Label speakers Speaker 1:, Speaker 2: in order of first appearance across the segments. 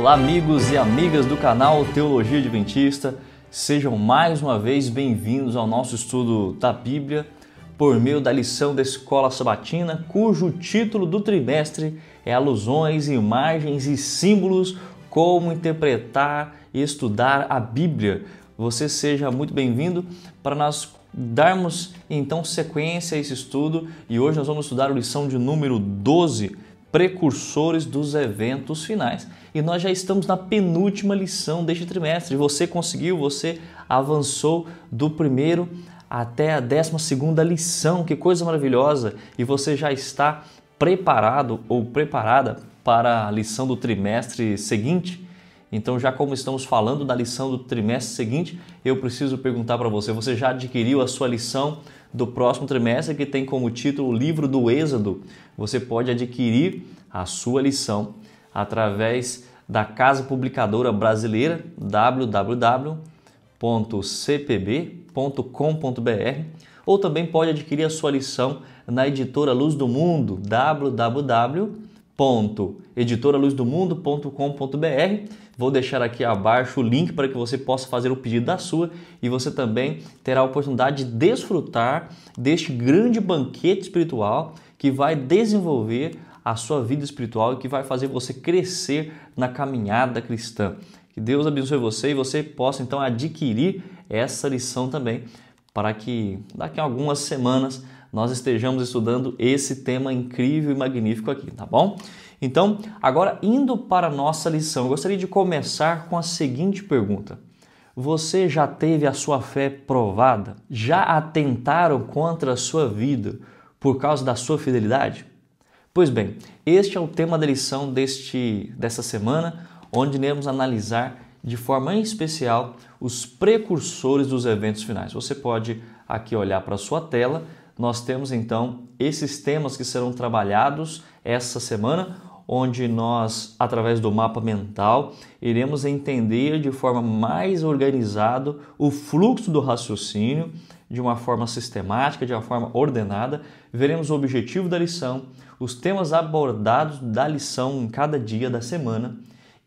Speaker 1: Olá, amigos e amigas do canal Teologia Adventista, sejam mais uma vez bem-vindos ao nosso estudo da Bíblia por meio da lição da Escola Sabatina, cujo título do trimestre é Alusões, Imagens e Símbolos, como interpretar e estudar a Bíblia. Você seja muito bem-vindo para nós darmos então sequência a esse estudo e hoje nós vamos estudar a lição de número 12, Precursores dos Eventos Finais. E nós já estamos na penúltima lição deste trimestre. Você conseguiu, você avançou do primeiro até a 12ª lição. Que coisa maravilhosa! E você já está preparado ou preparada para a lição do trimestre seguinte? Então, já como estamos falando da lição do trimestre seguinte, eu preciso perguntar para você, você já adquiriu a sua lição do próximo trimestre, que tem como título o Livro do Êxodo? Você pode adquirir a sua lição através da Casa Publicadora Brasileira, www.cpb.com.br, ou também pode adquirir a sua lição na Editora Luz do Mundo, www.editoraluzdomundo.com.br. Vou deixar aqui abaixo o link para que você possa fazer o pedido da sua e você também terá a oportunidade de desfrutar deste grande banquete espiritual que vai desenvolver a sua vida espiritual e que vai fazer você crescer na caminhada cristã. Que Deus abençoe você e você possa então adquirir essa lição também, para que daqui a algumas semanas nós estejamos estudando esse tema incrível e magnífico aqui, tá bom? Então, agora indo para a nossa lição, eu gostaria de começar com a seguinte pergunta. Você já teve a sua fé provada? Já atentaram contra a sua vida por causa da sua fidelidade? Pois bem, este é o tema da lição dessa semana, onde iremos analisar de forma especial os precursores dos eventos finais. Você pode aqui olhar para a sua tela, nós temos então esses temas que serão trabalhados essa semana, onde nós, através do mapa mental, iremos entender de forma mais organizada o fluxo do raciocínio, de uma forma sistemática, de uma forma ordenada. Veremos o objetivo da lição, os temas abordados da lição em cada dia da semana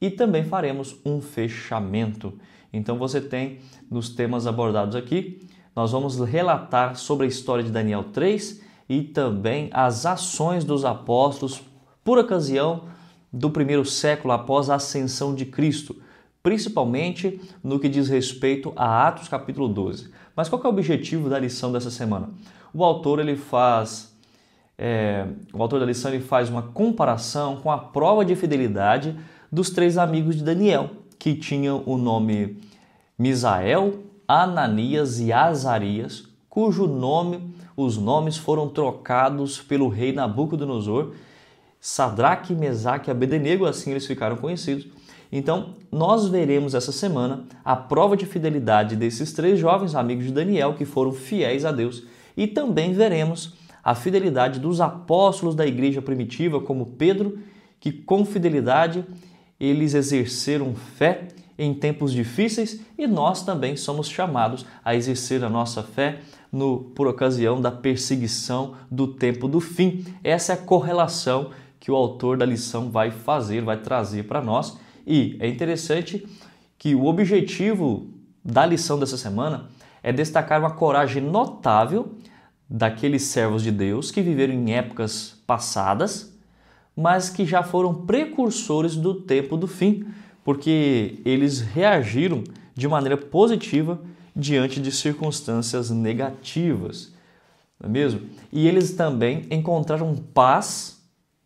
Speaker 1: e também faremos um fechamento. Então você tem nos temas abordados aqui, nós vamos relatar sobre a história de Daniel 3 e também as ações dos apóstolos por ocasião do primeiro século após a ascensão de Cristo, principalmente no que diz respeito a Atos capítulo 12. Mas qual que é o objetivo da lição dessa semana? O autor da lição faz uma comparação com a prova de fidelidade dos 3 amigos de Daniel, que tinham o nome Misael, Ananias e Azarias, os nomes foram trocados pelo rei Nabucodonosor, Sadraque, Mesaque e Abednego, assim eles ficaram conhecidos. Então, nós veremos essa semana a prova de fidelidade desses 3 jovens amigos de Daniel que foram fiéis a Deus e também veremos a fidelidade dos apóstolos da igreja primitiva, como Pedro, que com fidelidade eles exerceram fé em tempos difíceis e nós também somos chamados a exercer a nossa fé por ocasião da perseguição do tempo do fim. Essa é a correlação que o autor da lição vai trazer para nós. E é interessante que o objetivo da lição dessa semana é destacar uma coragem notável daqueles servos de Deus que viveram em épocas passadas, mas que já foram precursores do tempo do fim, porque eles reagiram de maneira positiva diante de circunstâncias negativas, não é mesmo? E eles também encontraram paz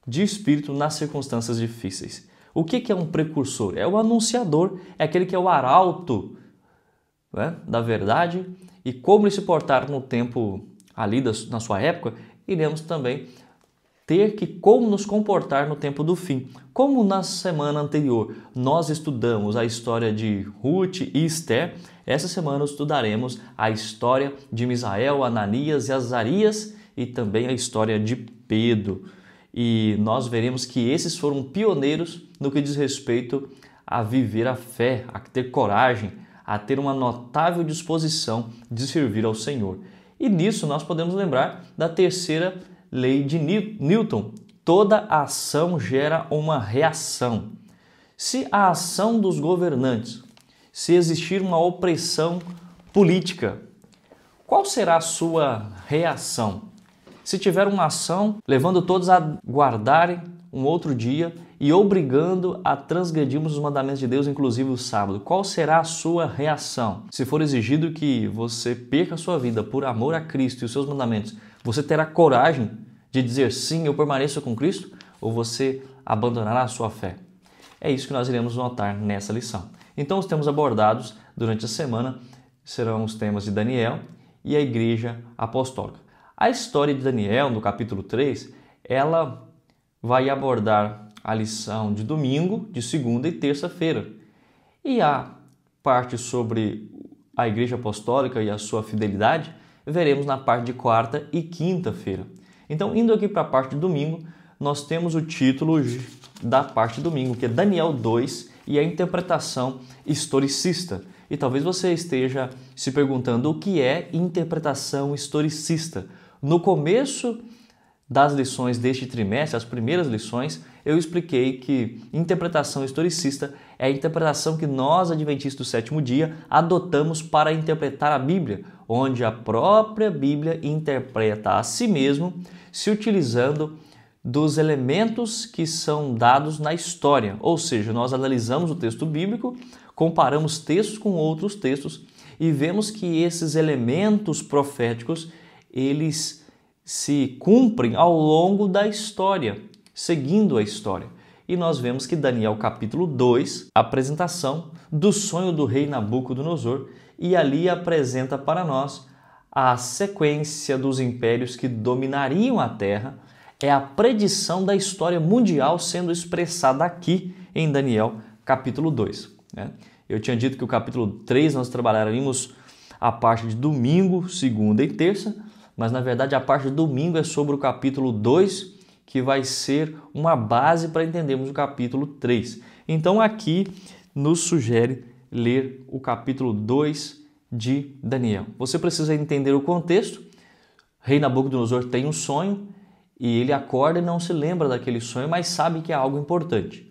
Speaker 1: de espírito nas circunstâncias difíceis. O que é um precursor? É o anunciador, é aquele que é o arauto, né, da verdade, e como ele se portar no tempo ali na sua época, iremos também ter que como nos comportar no tempo do fim. Como na semana anterior nós estudamos a história de Ruth e Esther, essa semana estudaremos a história de Misael, Ananias e Azarias e também a história de Pedro. E nós veremos que esses foram pioneiros no que diz respeito a viver a fé, a ter coragem, a ter uma notável disposição de servir ao Senhor. E nisso nós podemos lembrar da terceira lei de Newton. Toda ação gera uma reação. Se a ação dos governantes, se existir uma opressão política, qual será a sua reação? Se tiver uma ação levando todos a guardarem um outro dia e obrigando a transgredirmos os mandamentos de Deus, inclusive o sábado, qual será a sua reação? Se for exigido que você perca a sua vida por amor a Cristo e os seus mandamentos, você terá coragem de dizer sim, eu permaneço com Cristo? Ou você abandonará a sua fé? É isso que nós iremos notar nessa lição. Então, os temas abordados durante a semana serão os temas de Daniel e a Igreja Apostólica. A história de Daniel, no capítulo 3, ela vai abordar a lição de domingo, de segunda e terça-feira. E a parte sobre a Igreja Apostólica e a sua fidelidade, veremos na parte de quarta e quinta-feira. Então, indo aqui para a parte de domingo, nós temos o título da parte de domingo, que é Daniel 2 e a interpretação historicista. E talvez você esteja se perguntando o que é interpretação historicista. No começo das lições deste trimestre, as primeiras lições, eu expliquei que interpretação historicista é a interpretação que nós, adventistas do sétimo dia, adotamos para interpretar a Bíblia, onde a própria Bíblia interpreta a si mesmo, se utilizando dos elementos que são dados na história. Ou seja, nós analisamos o texto bíblico, comparamos textos com outros textos e vemos que esses elementos proféticos, eles se cumprem ao longo da história, seguindo a história. E nós vemos que Daniel capítulo 2, a apresentação do sonho do rei Nabucodonosor, e ali apresenta para nós a sequência dos impérios que dominariam a terra, é a predição da história mundial sendo expressada aqui em Daniel capítulo 2. Eu tinha dito que o capítulo 3 nós trabalharíamos a parte de domingo, segunda e terça, mas na verdade a parte de domingo é sobre o capítulo 2, que vai ser uma base para entendermos o capítulo 3. Então aqui nos sugere ler o capítulo 2 de Daniel. Você precisa entender o contexto. Rei Nabucodonosor tem um sonho e ele acorda e não se lembra daquele sonho, mas sabe que é algo importante.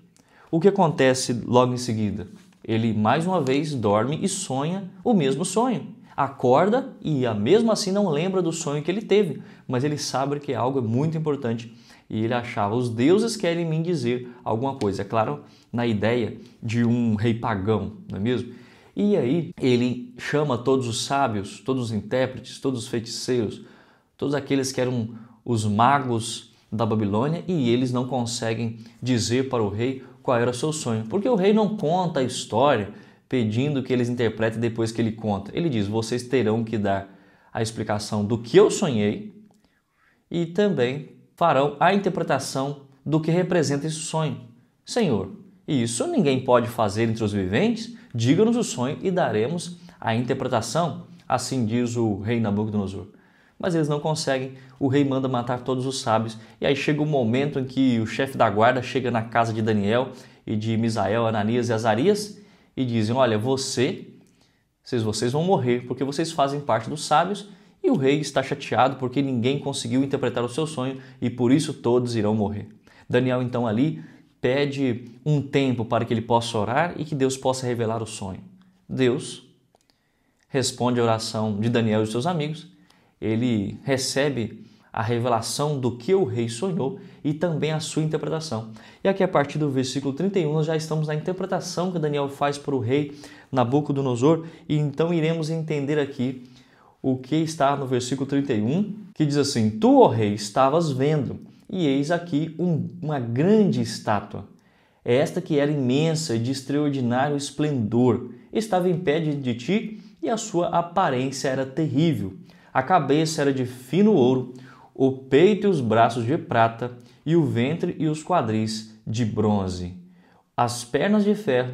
Speaker 1: O que acontece logo em seguida? Ele mais uma vez dorme e sonha o mesmo sonho. Acorda e mesmo assim não lembra do sonho que ele teve, mas ele sabe que é algo muito importante e ele achava, os deuses querem me dizer alguma coisa. É claro, na ideia de um rei pagão, não é mesmo? E aí ele chama todos os sábios, todos os intérpretes, todos os feiticeiros, todos aqueles que eram os magos da Babilônia, e eles não conseguem dizer para o rei qual era o seu sonho, porque o rei não conta a história pedindo que eles interpretem depois que ele conta. Ele diz, vocês terão que dar a explicação do que eu sonhei e também farão a interpretação do que representa esse sonho. Senhor, isso ninguém pode fazer entre os viventes? Diga-nos o sonho e daremos a interpretação, assim diz o rei Nabucodonosor. Mas eles não conseguem, o rei manda matar todos os sábios, e aí chega o momento em que o chefe da guarda chega na casa de Daniel e de Misael, Ananias e Azarias e dizem, olha, vocês vão morrer porque vocês fazem parte dos sábios, e o rei está chateado porque ninguém conseguiu interpretar o seu sonho e por isso todos irão morrer. Daniel então ali pede um tempo para que ele possa orar e que Deus possa revelar o sonho. Deus responde a oração de Daniel e de seus amigos. Ele recebe a revelação do que o rei sonhou e também a sua interpretação. E aqui a partir do versículo 31 nós já estamos na interpretação que Daniel faz para o rei Nabucodonosor, e então iremos entender aqui o que está no versículo 31, que diz assim, tu, ó rei, estavas vendo, e eis aqui uma grande estátua. Esta que era imensa e de extraordinário esplendor, estava em pé diante de ti, e a sua aparência era terrível. A cabeça era de fino ouro, o peito e os braços de prata, e o ventre e os quadris de bronze. As pernas de ferro,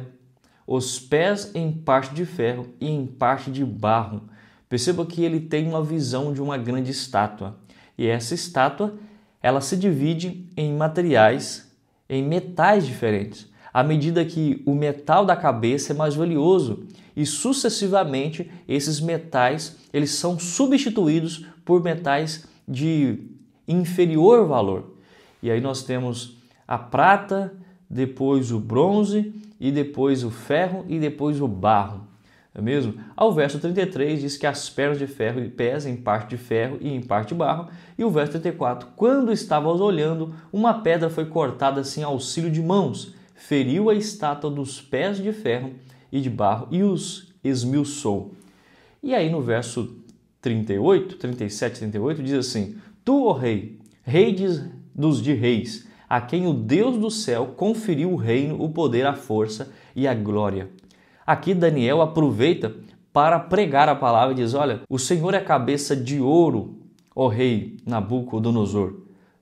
Speaker 1: os pés em parte de ferro e em parte de barro. Perceba que ele tem uma visão de uma grande estátua. E essa estátua, ela se divide em materiais, em metais diferentes. À medida que o metal da cabeça é mais valioso, e sucessivamente esses metais eles são substituídos por metais de inferior valor. E aí nós temos a prata depois o bronze, e depois o ferro, e depois o barro. Não é mesmo? Ao verso 33 diz que as pernas de ferro e pés em parte de ferro e em parte de barro. E o verso 34, quando estavas olhando, uma pedra foi cortada sem auxílio de mãos, feriu a estátua dos pés de ferro e de barro e os esmiuçou. E aí no verso 38, 37, 38 diz assim, tu, ó rei, rei dos de reis, a quem o Deus do céu conferiu o reino, o poder, a força e a glória. Aqui Daniel aproveita para pregar a palavra e diz, olha, o Senhor é cabeça de ouro, ó rei Nabucodonosor.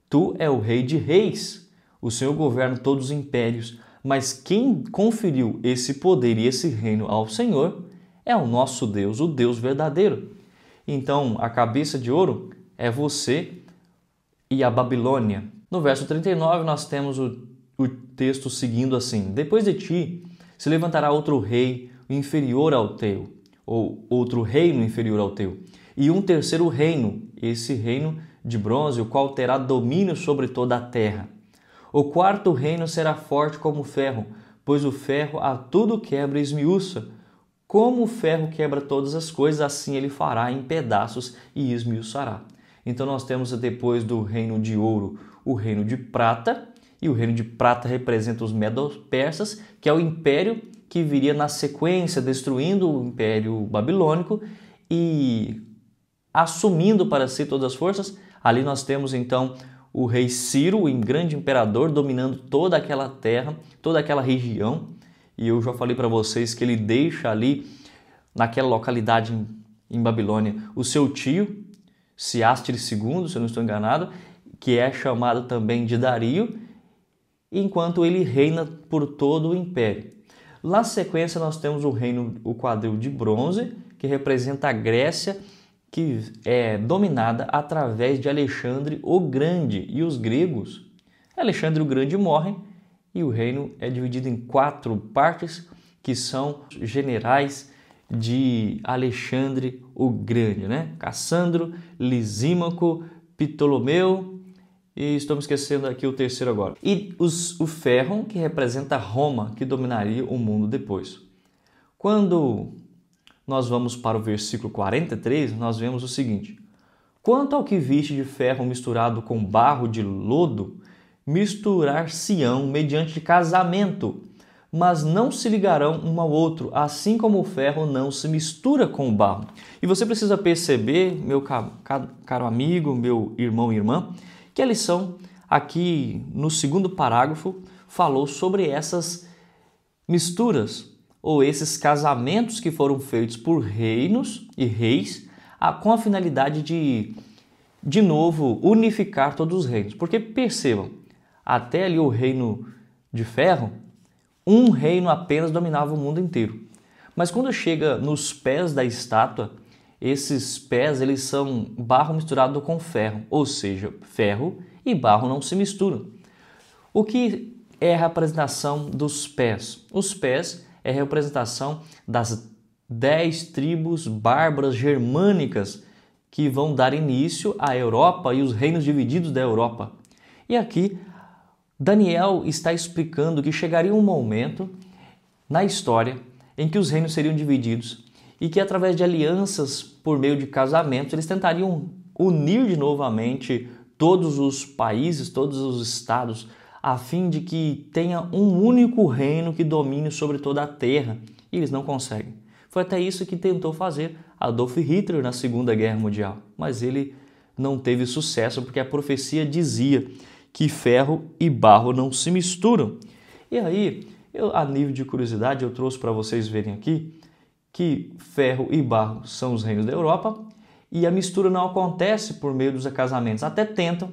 Speaker 1: Tu é o rei de reis, o Senhor governa todos os impérios, mas quem conferiu esse poder e esse reino ao Senhor é o nosso Deus, o Deus verdadeiro. Então, a cabeça de ouro é você e a Babilônia. No verso 39, nós temos o texto seguindo assim, depois de ti se levantará outro rei inferior ao teu, ou outro reino inferior ao teu, e um terceiro reino, esse reino de bronze, o qual terá domínio sobre toda a terra. O quarto reino será forte como o ferro, pois o ferro a tudo quebra e esmiuça. Como o ferro quebra todas as coisas, assim ele fará em pedaços e esmiuçará. Então nós temos depois do reino de ouro o reino de prata, e o reino de prata representa os medo-persas, que é o império que viria na sequência, destruindo o império babilônico e assumindo para si todas as forças. Ali nós temos então o rei Ciro, o grande imperador, dominando toda aquela terra, toda aquela região. E eu já falei para vocês que ele deixa ali, naquela localidade em Babilônia, o seu tio, Ciástere II, se eu não estou enganado, que é chamado também de Dario, enquanto ele reina por todo o império. Na sequência nós temos o quadril de bronze, que representa a Grécia, que é dominada através de Alexandre o Grande. E os gregos, Alexandre o Grande morre e o reino é dividido em 4 partes, que são generais de Alexandre o Grande, né? Cassandro, Lisímaco, Ptolomeu, e estamos esquecendo aqui o terceiro agora. E o ferro, que representa Roma, que dominaria o mundo depois. Quando nós vamos para o versículo 43, nós vemos o seguinte: quanto ao que viste de ferro misturado com barro de lodo, misturar-se-ão mediante casamento, mas não se ligarão um ao outro, assim como o ferro não se mistura com o barro. E você precisa perceber, meu caro amigo, meu irmão e irmã, que a lição aqui no segundo parágrafo falou sobre essas misturas ou esses casamentos que foram feitos por reinos e reis com a finalidade de novo, unificar todos os reinos. Porque percebam, até ali o reino de ferro, um reino apenas dominava o mundo inteiro. Mas quando chega nos pés da estátua, esses pés eles são barro misturado com ferro, ou seja, ferro e barro não se misturam. O que é a representação dos pés? Os pés é a representação das 10 tribos bárbaras germânicas que vão dar início à Europa e os reinos divididos da Europa. E aqui Daniel está explicando que chegaria um momento na história em que os reinos seriam divididos e que através de alianças por meio de casamentos eles tentariam unir novamente todos os países, todos os estados, a fim de que tenha um único reino que domine sobre toda a terra. E eles não conseguem. Foi até isso que tentou fazer Adolf Hitler na Segunda Guerra Mundial, mas ele não teve sucesso porque a profecia dizia que ferro e barro não se misturam. E aí, a nível de curiosidade, eu trouxe para vocês verem aqui que ferro e barro são os reinos da Europa e a mistura não acontece por meio dos casamentos. Até tentam,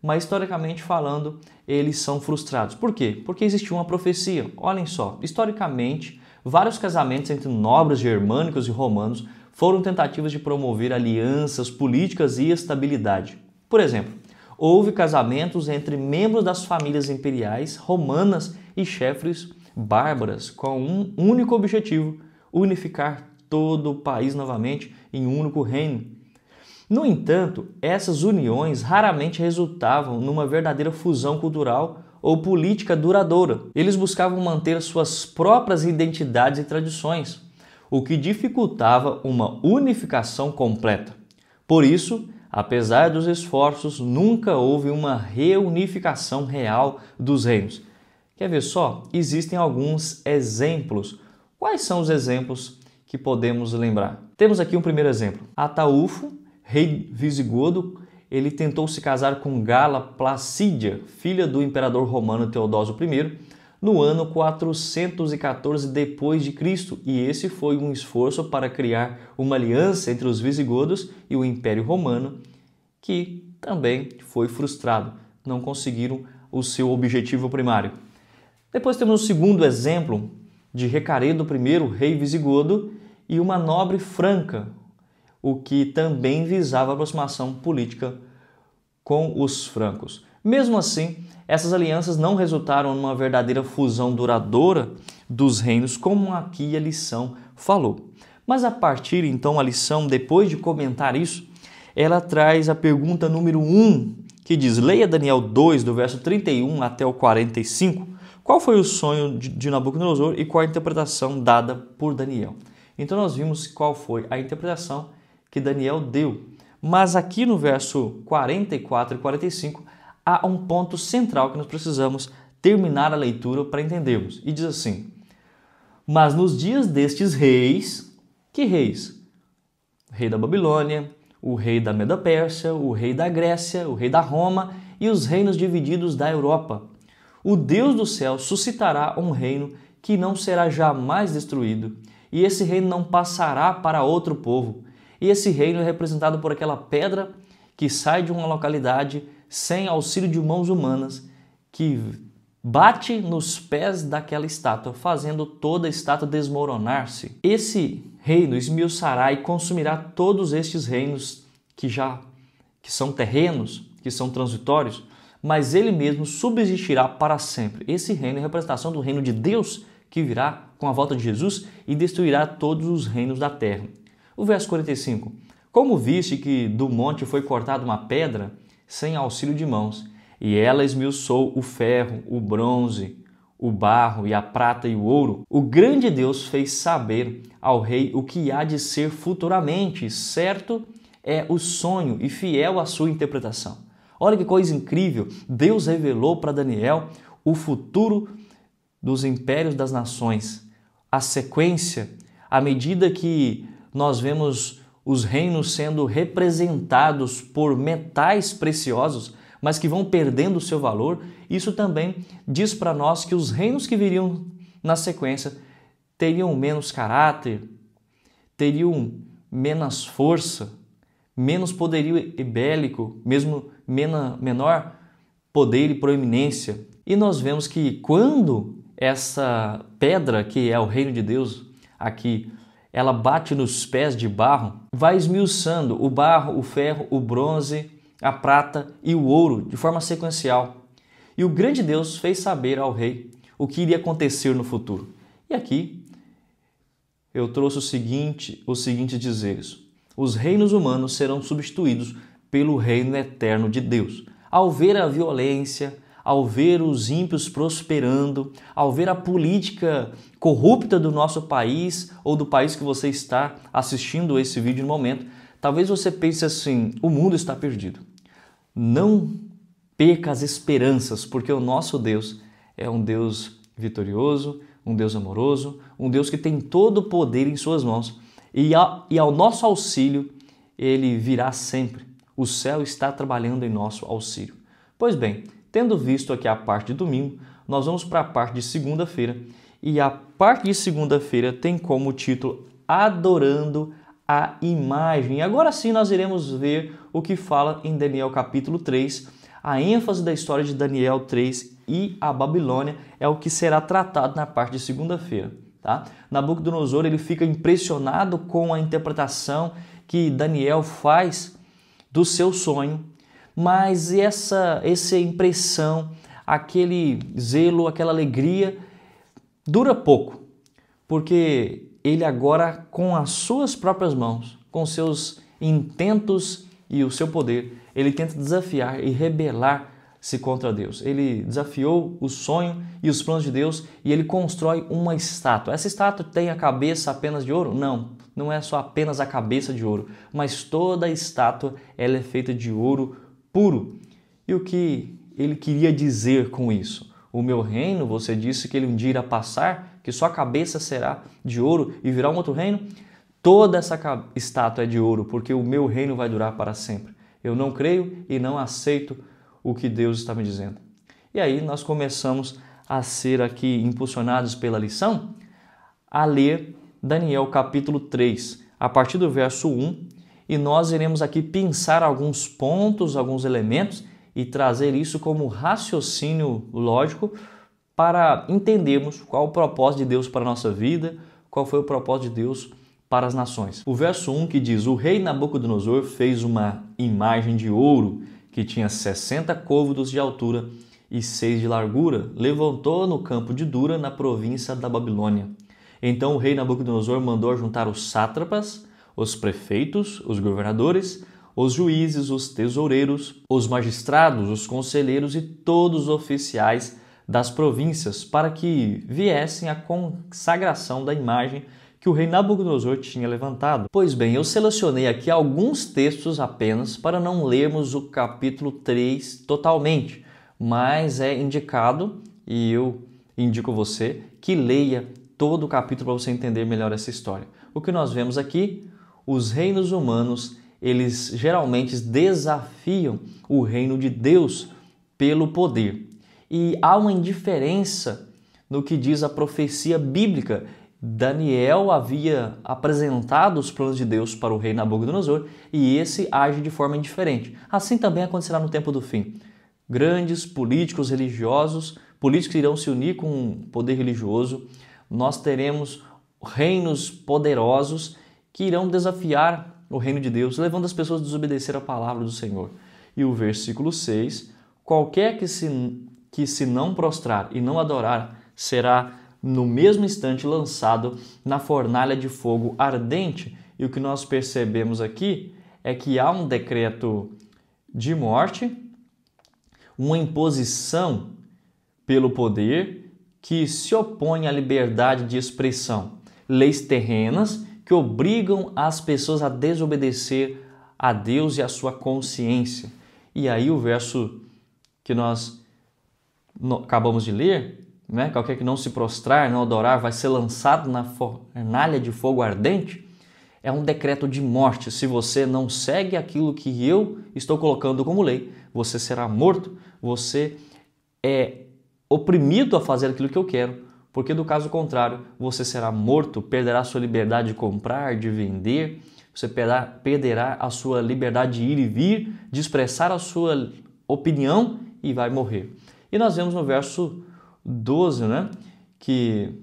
Speaker 1: mas historicamente falando, eles são frustrados. Por quê? Porque existia uma profecia. Olhem só, historicamente, vários casamentos entre nobres germânicos e romanos foram tentativas de promover alianças políticas e estabilidade. Por exemplo, houve casamentos entre membros das famílias imperiais romanas e chefes bárbaras com um único objetivo: unificar todo o país novamente em um único reino. No entanto, essas uniões raramente resultavam numa verdadeira fusão cultural ou política duradoura. Eles buscavam manter suas próprias identidades e tradições, o que dificultava uma unificação completa. Por isso, apesar dos esforços, nunca houve uma reunificação real dos reinos. Quer ver só? Existem alguns exemplos. Quais são os exemplos que podemos lembrar? Temos aqui um primeiro exemplo. Ataúfo, rei visigodo, ele tentou se casar com Gala Placídia, filha do imperador romano Teodósio I, no ano 414 d.C., e esse foi um esforço para criar uma aliança entre os visigodos e o Império Romano, que também foi frustrado. Não conseguiram o seu objetivo primário. Depois temos o segundo exemplo de Recaredo I, rei visigodo, e uma nobre franca, o que também visava a aproximação política com os francos. Mesmo assim, essas alianças não resultaram numa verdadeira fusão duradoura dos reinos, como aqui a lição falou. Mas a partir, então, a lição, depois de comentar isso, ela traz a pergunta número 1, que diz: leia Daniel 2, do verso 31 até o 45, qual foi o sonho de Nabucodonosor e qual a interpretação dada por Daniel. Então nós vimos qual foi a interpretação que Daniel deu. Mas aqui no verso 44 e 45 há um ponto central que nós precisamos terminar a leitura para entendermos. E diz assim: mas nos dias destes reis, que reis? O rei da Babilônia, o rei da Medo-Pérsia, o rei da Grécia, o rei da Roma e os reinos divididos da Europa. O Deus do céu suscitará um reino que não será jamais destruído, e esse reino não passará para outro povo. E esse reino é representado por aquela pedra que sai de uma localidade sem auxílio de mãos humanas, que bate nos pés daquela estátua, fazendo toda a estátua desmoronar-se. Esse reino esmiuçará e consumirá todos estes reinos que são terrenos, que são transitórios, mas ele mesmo subsistirá para sempre. Esse reino é a representação do reino de Deus, que virá com a volta de Jesus e destruirá todos os reinos da terra. O verso 45. Como viste que do monte foi cortada uma pedra sem auxílio de mãos, e ela esmiuçou o ferro, o bronze, o barro e a prata e o ouro, o grande Deus fez saber ao rei o que há de ser futuramente. Certo é o sonho e fiel à sua interpretação. Olha que coisa incrível! Deus revelou para Daniel o futuro dos impérios das nações. A sequência, à medida que nós vemos os reinos sendo representados por metais preciosos, mas que vão perdendo o seu valor, isso também diz para nós que os reinos que viriam na sequência teriam menos caráter, teriam menos força, menos poderio bélico, mesmo menor poder e proeminência. E nós vemos que quando essa pedra, que é o reino de Deus, aqui, ela bate nos pés de barro, vai esmiuçando o barro, o ferro, o bronze, a prata e o ouro de forma sequencial. E o grande Deus fez saber ao rei o que iria acontecer no futuro. E aqui eu trouxe os seguintes dizeres: os reinos humanos serão substituídos pelo reino eterno de Deus. Ao ver a violência, ao ver os ímpios prosperando, ao ver a política corrupta do nosso país ou do país que você está assistindo esse vídeo no momento, talvez você pense assim: o mundo está perdido. Não perca as esperanças, porque o nosso Deus é um Deus vitorioso, um Deus amoroso, um Deus que tem todo o poder em suas mãos. E ao nosso auxílio, ele virá sempre. O céu está trabalhando em nosso auxílio. Pois bem, tendo visto aqui a parte de domingo, nós vamos para a parte de segunda-feira. E a parte de segunda-feira tem como título Adorando a Imagem. E agora sim nós iremos ver o que fala em Daniel capítulo 3. A ênfase da história de Daniel 3 e a Babilônia é o que será tratado na parte de segunda-feira. Tá? Nabucodonosor ele fica impressionado com a interpretação que Daniel faz do seu sonho, mas essa impressão, aquele zelo, aquela alegria dura pouco, porque ele agora, com as suas próprias mãos, com seus intentos e o seu poder, ele tenta desafiar e rebelar se contra Deus. Ele desafiou o sonho e os planos de Deus e ele constrói uma estátua. Essa estátua tem a cabeça apenas de ouro? Não, não é só apenas a cabeça de ouro, mas toda a estátua ela é feita de ouro puro. E o que ele queria dizer com isso? O meu reino, você disse que ele um dia irá passar, que sua cabeça será de ouro e virá um outro reino? Toda essa estátua é de ouro, porque o meu reino vai durar para sempre. Eu não creio e não aceito o que Deus está me dizendo. E aí nós começamos a ser aqui impulsionados pela lição a ler Daniel capítulo 3, a partir do verso 1, e nós iremos aqui pensar alguns pontos, alguns elementos e trazer isso como raciocínio lógico para entendermos qual o propósito de Deus para a nossa vida, qual foi o propósito de Deus para as nações. O verso 1 que diz: o rei Nabucodonosor fez uma imagem de ouro que tinha 60 côvados de altura e 6 de largura, levantou no campo de Dura, na província da Babilônia. Então o rei Nabucodonosor mandou juntar os sátrapas, os prefeitos, os governadores, os juízes, os tesoureiros, os magistrados, os conselheiros e todos os oficiais das províncias para que viessem à consagração da imagem que o rei Nabucodonosor tinha levantado. Pois bem, eu selecionei aqui alguns textos apenas para não lermos o capítulo 3 totalmente, mas é indicado, e eu indico você, que leia todo o capítulo para você entender melhor essa história. O que nós vemos aqui, os reinos humanos, eles geralmente desafiam o reino de Deus pelo poder. E há uma indiferença no que diz a profecia bíblica. Daniel havia apresentado os planos de Deus para o rei Nabucodonosor e esse age de forma indiferente. Assim também acontecerá no tempo do fim. Grandes políticos religiosos, políticos irão se unir com o poder religioso. Nós teremos reinos poderosos que irão desafiar o reino de Deus, levando as pessoas a desobedecer a palavra do Senhor. E o versículo 6, qualquer que se não prostrar e não adorar será no mesmo instante lançado na fornalha de fogo ardente. E o que nós percebemos aqui é que há um decreto de morte, uma imposição pelo poder que se opõe à liberdade de expressão, leis terrenas que obrigam as pessoas a desobedecer a Deus e a sua consciência. E aí o verso que nós acabamos de ler, qualquer que não se prostrar, não adorar, vai ser lançado na fornalha de fogo ardente, é um decreto de morte. Se você não segue aquilo que eu estou colocando como lei, você será morto, você é oprimido a fazer aquilo que eu quero, porque do caso contrário, você será morto, perderá a sua liberdade de comprar, de vender, você perderá a sua liberdade de ir e vir, de expressar a sua opinião e vai morrer. E nós vemos no verso 12, que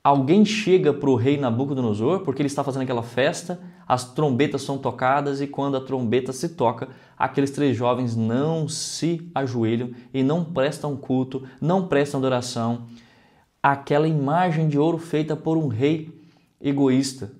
Speaker 1: alguém chega para o rei Nabucodonosor, porque ele está fazendo aquela festa, as trombetas são tocadas e quando a trombeta se toca, aqueles 3 jovens não se ajoelham e não prestam culto, não prestam adoração àquela imagem de ouro feita por um rei egoísta.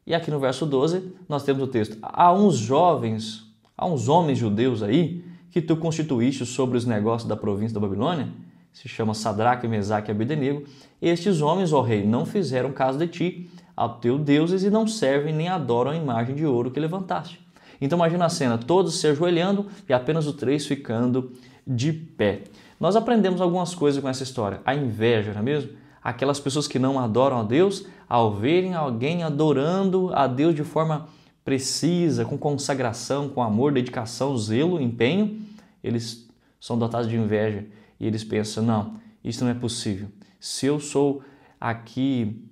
Speaker 1: E aqui no verso 12 nós temos o texto: há uns homens judeus aí que tu constituíste sobre os negócios da província da Babilônia, se chama Sadraque, Mesaque e Abednego. Estes homens, ó rei, não fizeram caso de ti, aos teus deuses, e não servem nem adoram a imagem de ouro que levantaste. Então imagina a cena, todos se ajoelhando e apenas os 3 ficando de pé. Nós aprendemos algumas coisas com essa história. A inveja, não é mesmo? Aquelas pessoas que não adoram a Deus, ao verem alguém adorando a Deus de forma precisa, com consagração, com amor, dedicação, zelo, empenho, eles são dotados de inveja. E eles pensam, não, isso não é possível. Se eu sou aqui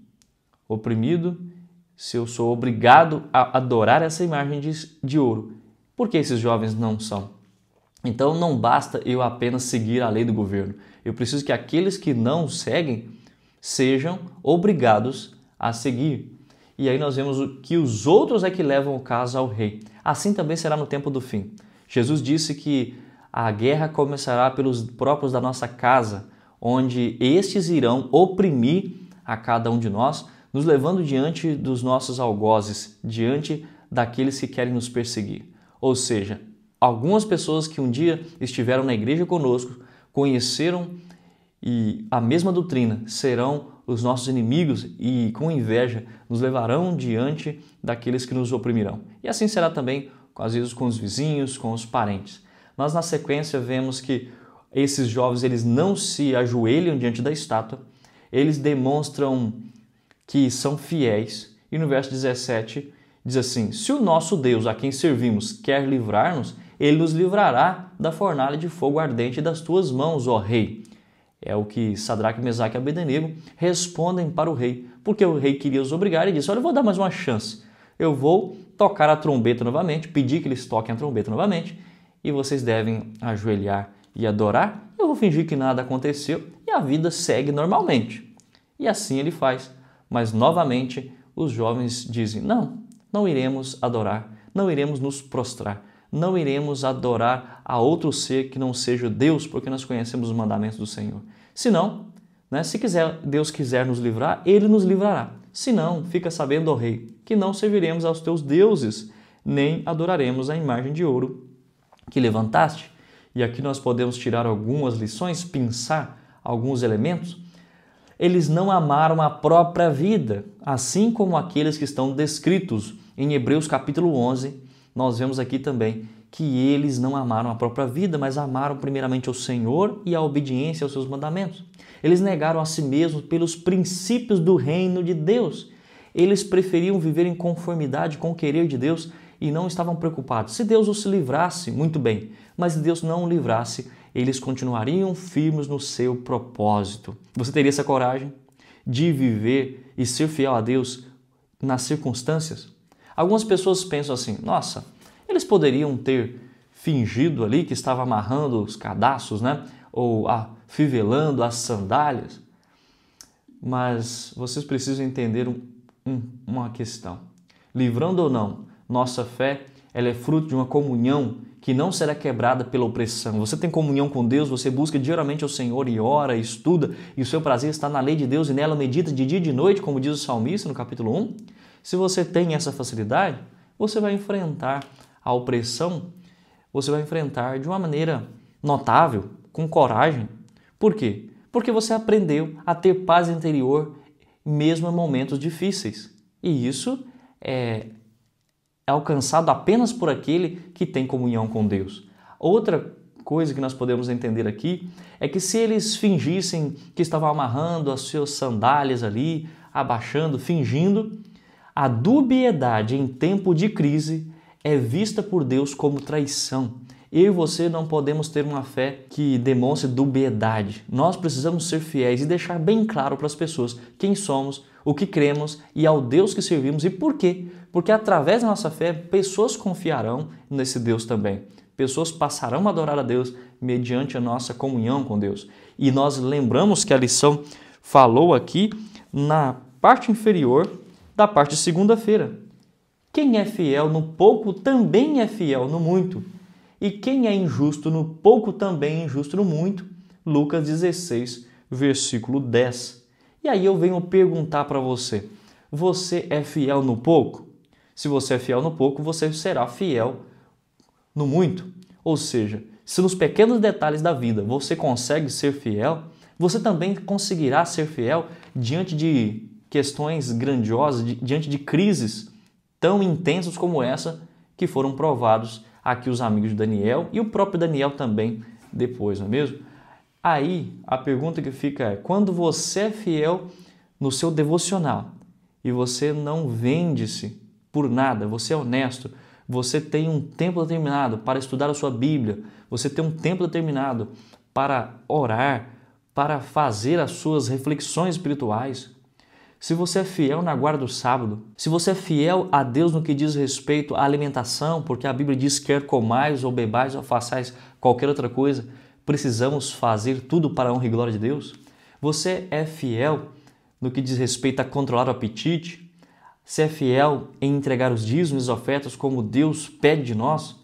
Speaker 1: oprimido, se eu sou obrigado a adorar essa imagem de ouro, por que esses jovens não são? Então não basta eu apenas seguir a lei do governo. Eu preciso que aqueles que não seguem sejam obrigados a seguir. E aí nós vemos que os outros é que levam o caso ao rei. Assim também será no tempo do fim. Jesus disse que a guerra começará pelos próprios da nossa casa, onde estes irão oprimir a cada um de nós, nos levando diante dos nossos algozes, diante daqueles que querem nos perseguir. Ou seja, Algumas pessoas que um dia estiveram na igreja conosco, conheceram e a mesma doutrina, serão os nossos inimigos e com inveja nos levarão diante daqueles que nos oprimirão. E assim será também, às vezes, com os vizinhos, com os parentes. Nós, na sequência, vemos que esses jovens eles não se ajoelham diante da estátua, eles demonstram que são fiéis. E no verso 17 diz assim: se o nosso Deus, a quem servimos, quer livrar-nos, ele nos livrará da fornalha de fogo ardente das tuas mãos, ó rei. É o que Sadraque, Mesaque e Abednego respondem para o rei, porque o rei queria os obrigar e disse: olha, eu vou dar mais uma chance. Eu vou tocar a trombeta novamente, pedir que eles toquem a trombeta novamente, e vocês devem ajoelhar e adorar. Eu vou fingir que nada aconteceu e a vida segue normalmente. E assim ele faz. Mas novamente os jovens dizem: não iremos adorar, não iremos nos prostrar, não iremos adorar a outro ser que não seja Deus, porque nós conhecemos os mandamentos do Senhor. Se não, se Deus quiser nos livrar, Ele nos livrará. Se não, fica sabendo, ó rei, que não serviremos aos teus deuses, nem adoraremos a imagem de ouro que levantaste. E aqui nós podemos tirar algumas lições, pensar alguns elementos. Eles não amaram a própria vida, assim como aqueles que estão descritos em Hebreus capítulo 11, nós vemos aqui também que eles não amaram a própria vida, mas amaram primeiramente o Senhor e a obediência aos seus mandamentos. Eles negaram a si mesmos pelos princípios do reino de Deus. Eles preferiam viver em conformidade com o querer de Deus e não estavam preocupados. Se Deus os livrasse, muito bem, mas se Deus não o livrasse, eles continuariam firmes no seu propósito. Você teria essa coragem de viver e ser fiel a Deus nas circunstâncias? Algumas pessoas pensam assim: nossa, eles poderiam ter fingido ali que estava amarrando os cadastros, ou afivelando as sandálias. Mas vocês precisam entender uma questão. Livrando ou não, nossa fé ela é fruto de uma comunhão que não será quebrada pela opressão. Você tem comunhão com Deus, você busca diariamente ao Senhor e ora, estuda, e o seu prazer está na lei de Deus e nela medita de dia e de noite, como diz o salmista no capítulo 1. Se você tem essa facilidade, você vai enfrentar a opressão, você vai enfrentar de uma maneira notável, com coragem. Por quê? Porque você aprendeu a ter paz interior mesmo em momentos difíceis. E isso é alcançado apenas por aquele que tem comunhão com Deus. Outra coisa que nós podemos entender aqui é que se eles fingissem que estavam amarrando as suas sandálias ali, abaixando, fingindo, a dubiedade em tempo de crise é vista por Deus como traição. Eu e você não podemos ter uma fé que demonstre dubiedade. Nós precisamos ser fiéis e deixar bem claro para as pessoas quem somos, o que cremos e ao Deus que servimos e por quê. Porque através da nossa fé, pessoas confiarão nesse Deus também. Pessoas passarão a adorar a Deus mediante a nossa comunhão com Deus. E nós lembramos que a lição falou aqui na parte inferior da parte de segunda-feira. Quem é fiel no pouco também é fiel no muito. E quem é injusto no pouco também é injusto no muito. Lucas 16, versículo 10. E aí eu venho perguntar para você: você é fiel no pouco? Se você é fiel no pouco, você será fiel no muito. Ou seja, se nos pequenos detalhes da vida você consegue ser fiel, você também conseguirá ser fiel diante de questões grandiosas, diante de crises tão intensas como essa que foram provados aqui os amigos de Daniel e o próprio Daniel também depois, não é mesmo? Aí a pergunta que fica é: quando você é fiel no seu devocional e você não vende-se por nada, você é honesto, você tem um tempo determinado para estudar a sua Bíblia, você tem um tempo determinado para orar, para fazer as suas reflexões espirituais, se você é fiel na guarda do sábado, se você é fiel a Deus no que diz respeito à alimentação, porque a Bíblia diz: quer comais ou bebais ou façais qualquer outra coisa, precisamos fazer tudo para a honra e glória de Deus. Você é fiel no que diz respeito a controlar o apetite, você é fiel em entregar os dízimos e ofertas como Deus pede de nós,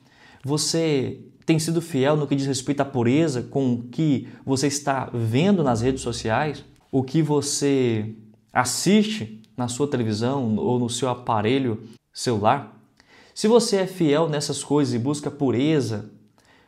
Speaker 1: você tem sido fiel no que diz respeito à pureza com o que você está vendo nas redes sociais, o que você assiste na sua televisão ou no seu aparelho celular. Se você é fiel nessas coisas e busca pureza,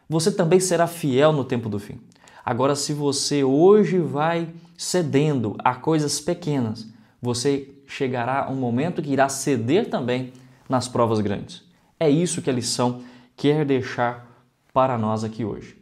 Speaker 1: você também será fiel no tempo do fim. Agora, se você hoje vai cedendo a coisas pequenas, você chegará um momento que irá ceder também nas provas grandes. É isso que a lição quer deixar para nós aqui hoje.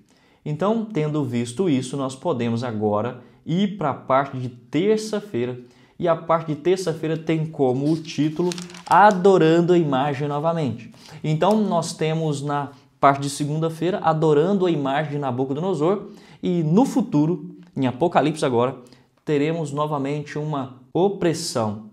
Speaker 1: Então, tendo visto isso, nós podemos agora ir para a parte de terça-feira. E a parte de terça-feira tem como o título Adorando a Imagem Novamente. Então, nós temos na parte de segunda-feira Adorando a Imagem de Nabucodonosor. E no futuro, em Apocalipse agora, teremos novamente uma opressão,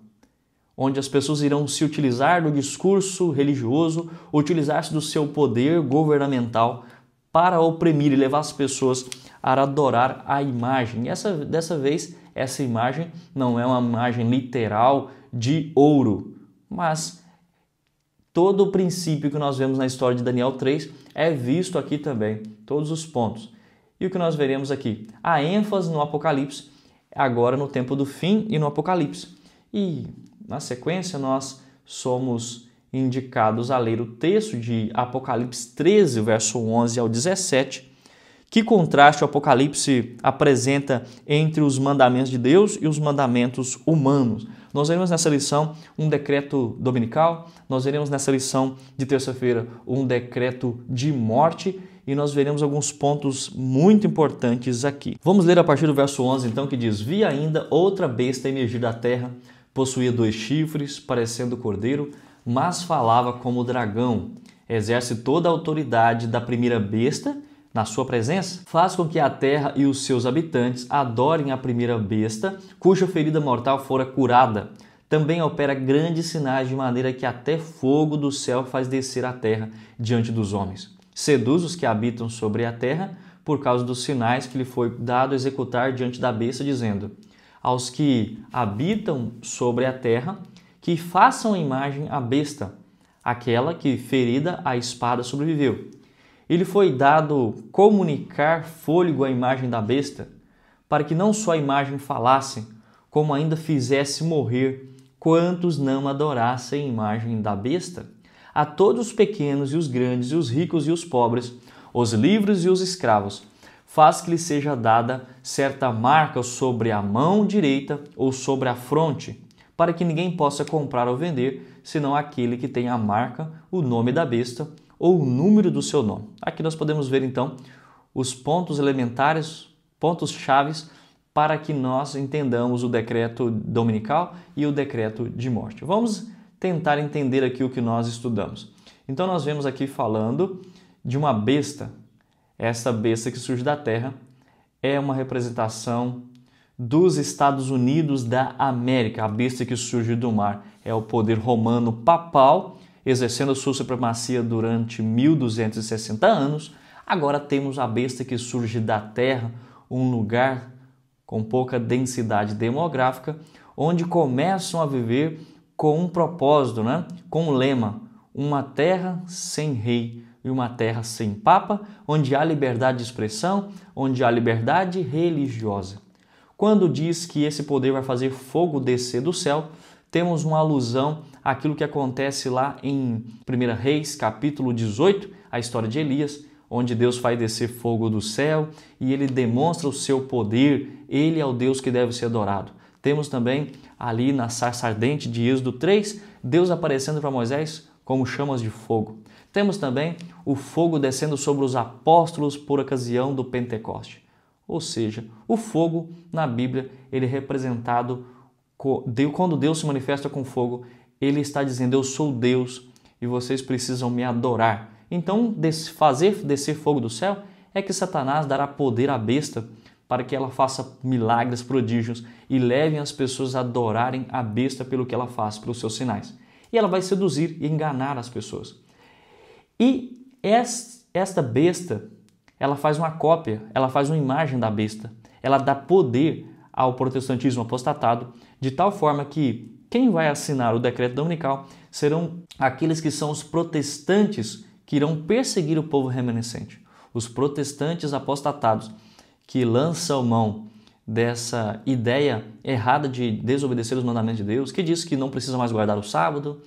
Speaker 1: onde as pessoas irão se utilizar do discurso religioso, utilizar-se do seu poder governamental para oprimir e levar as pessoas a adorar a imagem. E dessa vez, essa imagem não é uma imagem literal de ouro, mas todo o princípio que nós vemos na história de Daniel 3 é visto aqui também, todos os pontos. E o que nós veremos aqui? A ênfase no Apocalipse, agora no tempo do fim e no Apocalipse. E na sequência nós somos indicados a ler o texto de Apocalipse 13, verso 11 ao 17. Que contraste o Apocalipse apresenta entre os mandamentos de Deus e os mandamentos humanos. Nós veremos nessa lição um decreto dominical, nós veremos nessa lição de terça-feira um decreto de morte e nós veremos alguns pontos muito importantes aqui. Vamos ler a partir do verso 11, então, que diz: Vi ainda outra besta emergir da terra, possuía 2 chifres, parecendo cordeiro, mas falava como dragão. Exerce toda a autoridade da primeira besta na sua presença. Faz com que a terra e os seus habitantes adorem a primeira besta, cuja ferida mortal fora curada. Também opera grandes sinais, de maneira que até fogo do céu faz descer a terra diante dos homens. Seduz os que habitam sobre a terra, por causa dos sinais que lhe foi dado executar diante da besta, dizendo: aos que habitam sobre a terra, que façam imagem à besta, aquela que, ferida a espada, sobreviveu. Ele foi dado comunicar fôlego à imagem da besta, para que não só a imagem falasse, como ainda fizesse morrer quantos não adorassem a imagem da besta. A todos os pequenos e os grandes, e os ricos e os pobres, os livres e os escravos, faz que lhe seja dada certa marca sobre a mão direita ou sobre a fronte, para que ninguém possa comprar ou vender, senão aquele que tem a marca, o nome da besta ou o número do seu nome. Aqui nós podemos ver então os pontos elementares, pontos chaves, para que nós entendamos o decreto dominical e o decreto de morte. Vamos tentar entender aqui o que nós estudamos. Então nós vemos aqui falando de uma besta. Essa besta que surge da terra é uma representação dos Estados Unidos da América. A besta que surge do mar é o poder romano papal, exercendo a sua supremacia durante 1260 anos. Agora temos a besta que surge da terra, um lugar com pouca densidade demográfica, onde começam a viver com um propósito, com um lema: uma terra sem rei e uma terra sem papa, onde há liberdade de expressão, onde há liberdade religiosa. Quando diz que esse poder vai fazer fogo descer do céu, temos uma alusão àquilo que acontece lá em 1 Reis, capítulo 18, a história de Elias, onde Deus faz descer fogo do céu e ele demonstra o seu poder. Ele é o Deus que deve ser adorado. Temos também ali na sarça ardente de Êxodo 3, Deus aparecendo para Moisés como chamas de fogo. Temos também o fogo descendo sobre os apóstolos por ocasião do Pentecoste. Ou seja, o fogo na Bíblia ele é representado quando Deus se manifesta com fogo. Ele está dizendo: eu sou Deus e vocês precisam me adorar. Então, fazer descer fogo do céu é que Satanás dará poder à besta para que ela faça milagres, prodígios e levem as pessoas a adorarem a besta pelo que ela faz, pelos seus sinais. E ela vai seduzir e enganar as pessoas. E esta besta, ela faz uma cópia, ela faz uma imagem da besta. Ela dá poder ao protestantismo apostatado, de tal forma que quem vai assinar o decreto dominical serão aqueles que são os protestantes que irão perseguir o povo remanescente. Os protestantes apostatados que lançam mão dessa ideia errada de desobedecer os mandamentos de Deus, que diz que não precisa mais guardar o sábado,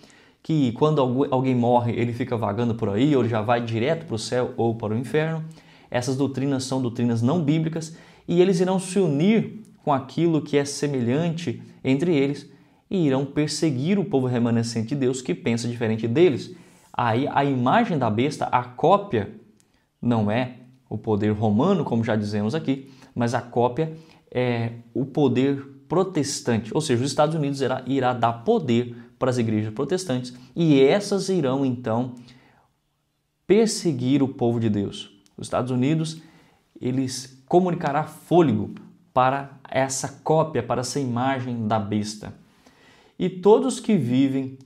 Speaker 1: que quando alguém morre, ele fica vagando por aí, ou ele já vai direto para o céu ou para o inferno. Essas doutrinas são doutrinas não bíblicas e eles irão se unir com aquilo que é semelhante entre eles e irão perseguir o povo remanescente de Deus que pensa diferente deles. Aí a imagem da besta, a cópia, não é o poder romano, como já dizemos aqui, mas a cópia é o poder protestante, ou seja, os Estados Unidos irá dar poder para as igrejas protestantes e essas irão então perseguir o povo de Deus. Os Estados Unidos, eles comunicará fôlego para essa cópia, para essa imagem da besta. E todos que vivem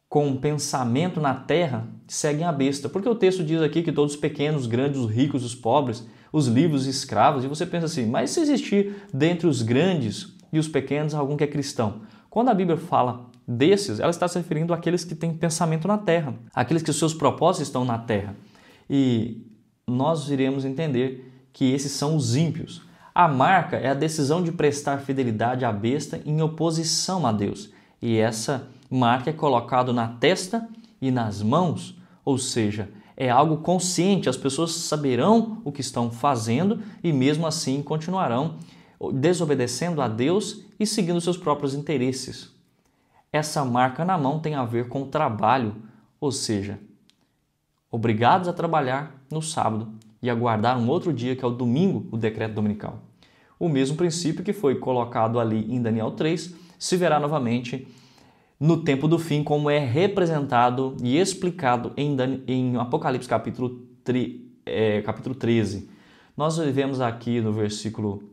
Speaker 1: com pensamento na terra seguem a besta, porque o texto diz aqui que todos os pequenos, os grandes, os ricos, os pobres, os livres, os escravos, e você pensa assim, mas se existir dentre os grandes e os pequenos algum que é cristão? Quando a Bíblia fala desses, ela está se referindo àqueles que têm pensamento na terra, àqueles que os seus propósitos estão na terra. E nós iremos entender que esses são os ímpios. A marca é a decisão de prestar fidelidade à besta em oposição a Deus. E essa marca é colocada na testa e nas mãos, ou seja, é algo consciente, as pessoas saberão o que estão fazendo e mesmo assim continuarão desobedecendo a Deus e seguindo seus próprios interesses. Essa marca na mão tem a ver com o trabalho, ou seja, obrigados a trabalhar no sábado e aguardar um outro dia, que é o domingo, o decreto dominical. O mesmo princípio que foi colocado ali em Daniel 3 se verá novamente no tempo do fim, como é representado e explicado em Apocalipse capítulo 13. Nós vemos aqui no versículo...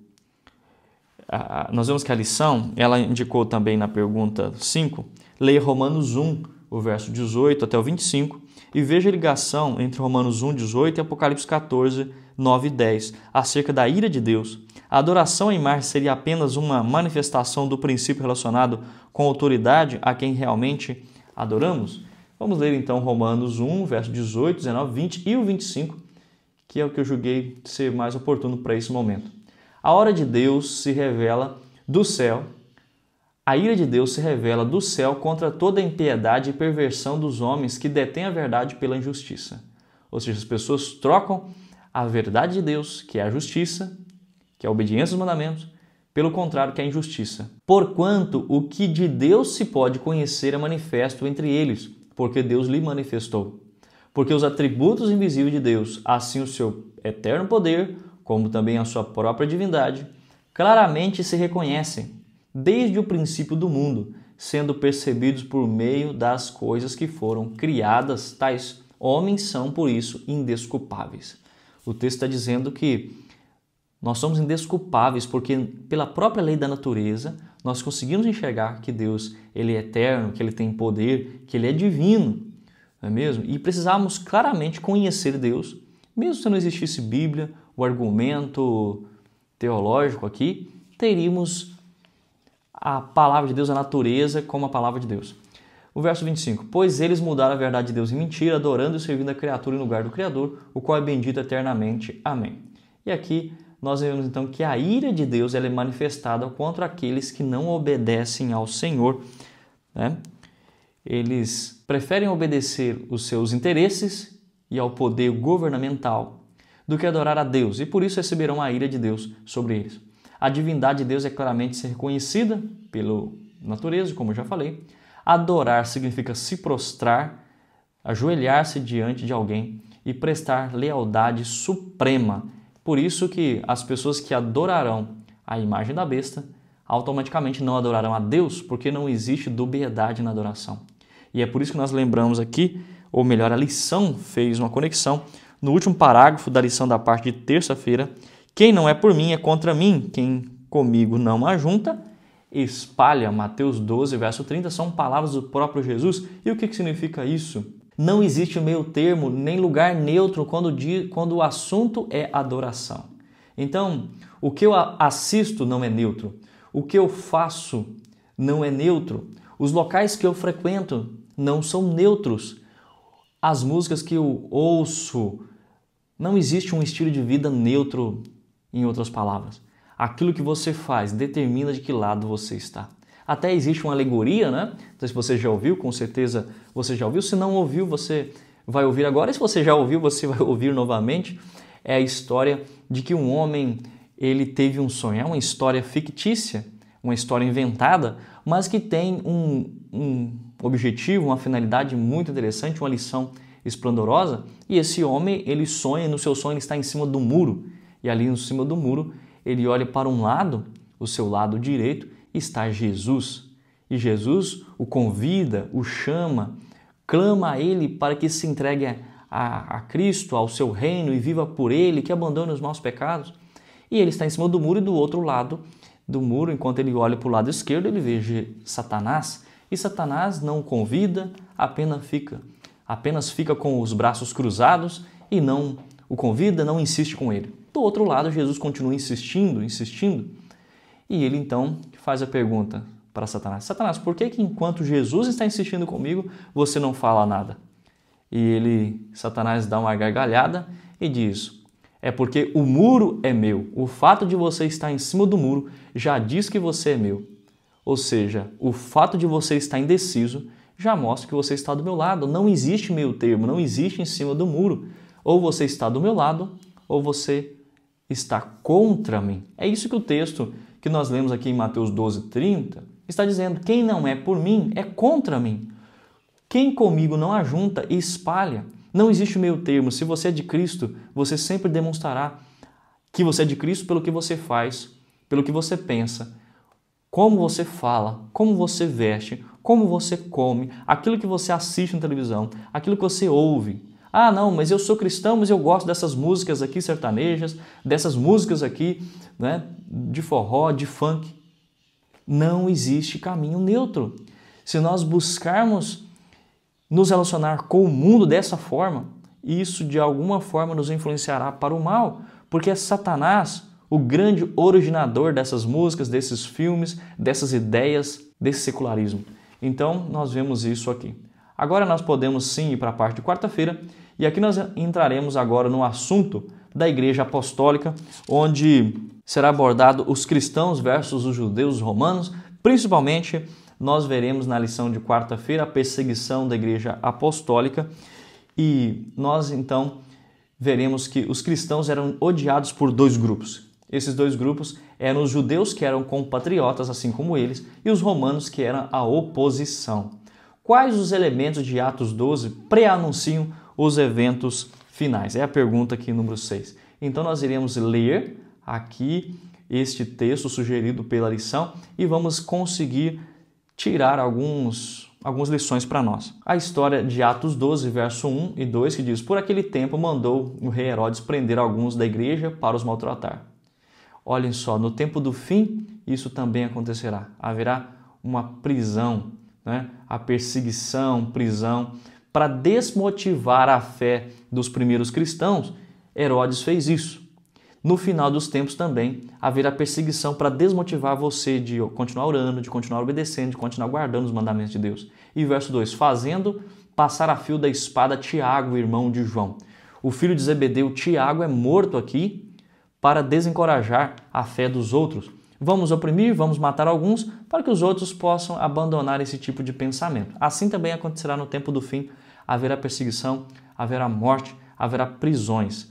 Speaker 1: Nós vemos que a lição, ela indicou também na pergunta 5, leia Romanos 1, o verso 18 até o 25, e veja a ligação entre Romanos 1, 18 e Apocalipse 14, 9 e 10, acerca da ira de Deus. A adoração à imagem seria apenas uma manifestação do princípio relacionado com a autoridade a quem realmente adoramos? Vamos ler então Romanos 1, verso 18, 19, 20 e o 25, que é o que eu julguei ser mais oportuno para esse momento. A hora de Deus se revela do céu, a ira de Deus se revela do céu contra toda a impiedade e perversão dos homens que detêm a verdade pela injustiça. Ou seja, as pessoas trocam a verdade de Deus, que é a justiça, que é a obediência aos mandamentos, pelo contrário, que é a injustiça. Porquanto o que de Deus se pode conhecer é manifesto entre eles, porque Deus lhe manifestou. Porque os atributos invisíveis de Deus, assim o seu eterno poder, como também a sua própria divindade, claramente se reconhecem, desde o princípio do mundo, sendo percebidos por meio das coisas que foram criadas, tais homens são, por isso, indesculpáveis. O texto está dizendo que nós somos indesculpáveis porque, pela própria lei da natureza, nós conseguimos enxergar que Deus ele é eterno, que Ele tem poder, que Ele é divino, não é mesmo? E precisamos claramente conhecer Deus, mesmo se não existisse Bíblia, o argumento teológico aqui, teríamos a palavra de Deus, a natureza, como a palavra de Deus. O verso 25, pois eles mudaram a verdade de Deus em mentira, adorando e servindo a criatura em lugar do Criador, o qual é bendito eternamente. Amém. E aqui nós vemos então que a ira de Deus ela é manifestada contra aqueles que não obedecem ao Senhor, né? Eles preferem obedecer os seus interesses e ao poder governamental do que adorar a Deus, e por isso receberão a ira de Deus sobre eles. A divindade de Deus é claramente ser reconhecida pela natureza, como eu já falei. Adorar significa se prostrar, ajoelhar-se diante de alguém e prestar lealdade suprema. Por isso que as pessoas que adorarão a imagem da besta automaticamente não adorarão a Deus, porque não existe dubiedade na adoração. E é por isso que nós lembramos aqui, ou melhor, a lição fez uma conexão no último parágrafo da lição da parte de terça-feira. Quem não é por mim é contra mim, quem comigo não ajunta, espalha. Mateus 12, verso 30, são palavras do próprio Jesus. E o que significa isso? Não existe meio termo, nem lugar neutro quando o assunto é adoração. Então, o que eu assisto não é neutro. O que eu faço não é neutro. Os locais que eu frequento não são neutros. As músicas que eu ouço, não existe um estilo de vida neutro, em outras palavras. Aquilo que você faz determina de que lado você está. Até existe uma alegoria, né? Não sei se você já ouviu, com certeza você já ouviu. Se não ouviu, você vai ouvir agora. E se você já ouviu, você vai ouvir novamente. É a história de que um homem, ele teve um sonho. É uma história fictícia, uma história inventada, mas que tem um objetivo, uma finalidade muito interessante, uma lição esplendorosa. E esse homem, ele sonha, e no seu sonho ele está em cima do muro. E ali em cima do muro, ele olha para um lado, o seu lado direito, está Jesus. E Jesus o convida, o chama, clama a ele para que se entregue a Cristo, ao seu reino e viva por ele, que abandone os maus pecados. E ele está em cima do muro e do outro lado do muro, enquanto ele olha para o lado esquerdo, ele vê Satanás. E Satanás não o convida, apenas fica com os braços cruzados e não o convida, não insiste com ele. Do outro lado, Jesus continua insistindo, e ele então faz a pergunta para Satanás: Satanás, por que enquanto Jesus está insistindo comigo, você não fala nada? E Satanás dá uma gargalhada e diz: é porque o muro é meu. O fato de você estar em cima do muro já diz que você é meu. Ou seja, o fato de você estar indeciso já mostra que você está do meu lado. Não existe meio termo, não existe em cima do muro. Ou você está do meu lado, ou você está contra mim. É isso que o texto que nós lemos aqui em Mateus 12:30 está dizendo: quem não é por mim é contra mim. Quem comigo não ajunta e espalha. Não existe meio termo. Se você é de Cristo, você sempre demonstrará que você é de Cristo pelo que você faz, pelo que você pensa, como você fala, como você veste, como você come, aquilo que você assiste na televisão, aquilo que você ouve. Ah, não, mas eu sou cristão, mas eu gosto dessas músicas aqui sertanejas, dessas músicas aqui, né, de forró, de funk. Não existe caminho neutro. Se nós buscarmos nos relacionar com o mundo dessa forma, isso de alguma forma nos influenciará para o mal, porque é Satanás o grande originador dessas músicas, desses filmes, dessas ideias, desse secularismo. Então, nós vemos isso aqui. Agora nós podemos sim ir para a parte de quarta-feira, e aqui nós entraremos agora no assunto da Igreja Apostólica, onde será abordado os cristãos versus os judeus, os romanos. Principalmente, nós veremos na lição de quarta-feira a perseguição da Igreja Apostólica, e nós então veremos que os cristãos eram odiados por dois grupos. Esses dois grupos eram os judeus, que eram compatriotas, assim como eles, e os romanos, que eram a oposição. Quais os elementos de Atos 12 pré-anunciam os eventos finais? É a pergunta aqui, número 6. Então, nós iremos ler aqui este texto sugerido pela lição e vamos conseguir tirar algumas lições para nós. A história de Atos 12, verso 1 e 2, que diz: por aquele tempo mandou o rei Herodes prender alguns da igreja para os maltratar. Olhem só, no tempo do fim, isso também acontecerá. Haverá uma prisão, né? A perseguição, prisão. Para desmotivar a fé dos primeiros cristãos, Herodes fez isso. No final dos tempos também haverá perseguição para desmotivar você de continuar orando, de continuar obedecendo, de continuar guardando os mandamentos de Deus. E verso 2, fazendo passar a fio da espada Tiago, irmão de João. O filho de Zebedeu, Tiago, é morto aqui para desencorajar a fé dos outros. Vamos oprimir, vamos matar alguns para que os outros possam abandonar esse tipo de pensamento. Assim também acontecerá no tempo do fim. Haverá perseguição, haverá morte, haverá prisões.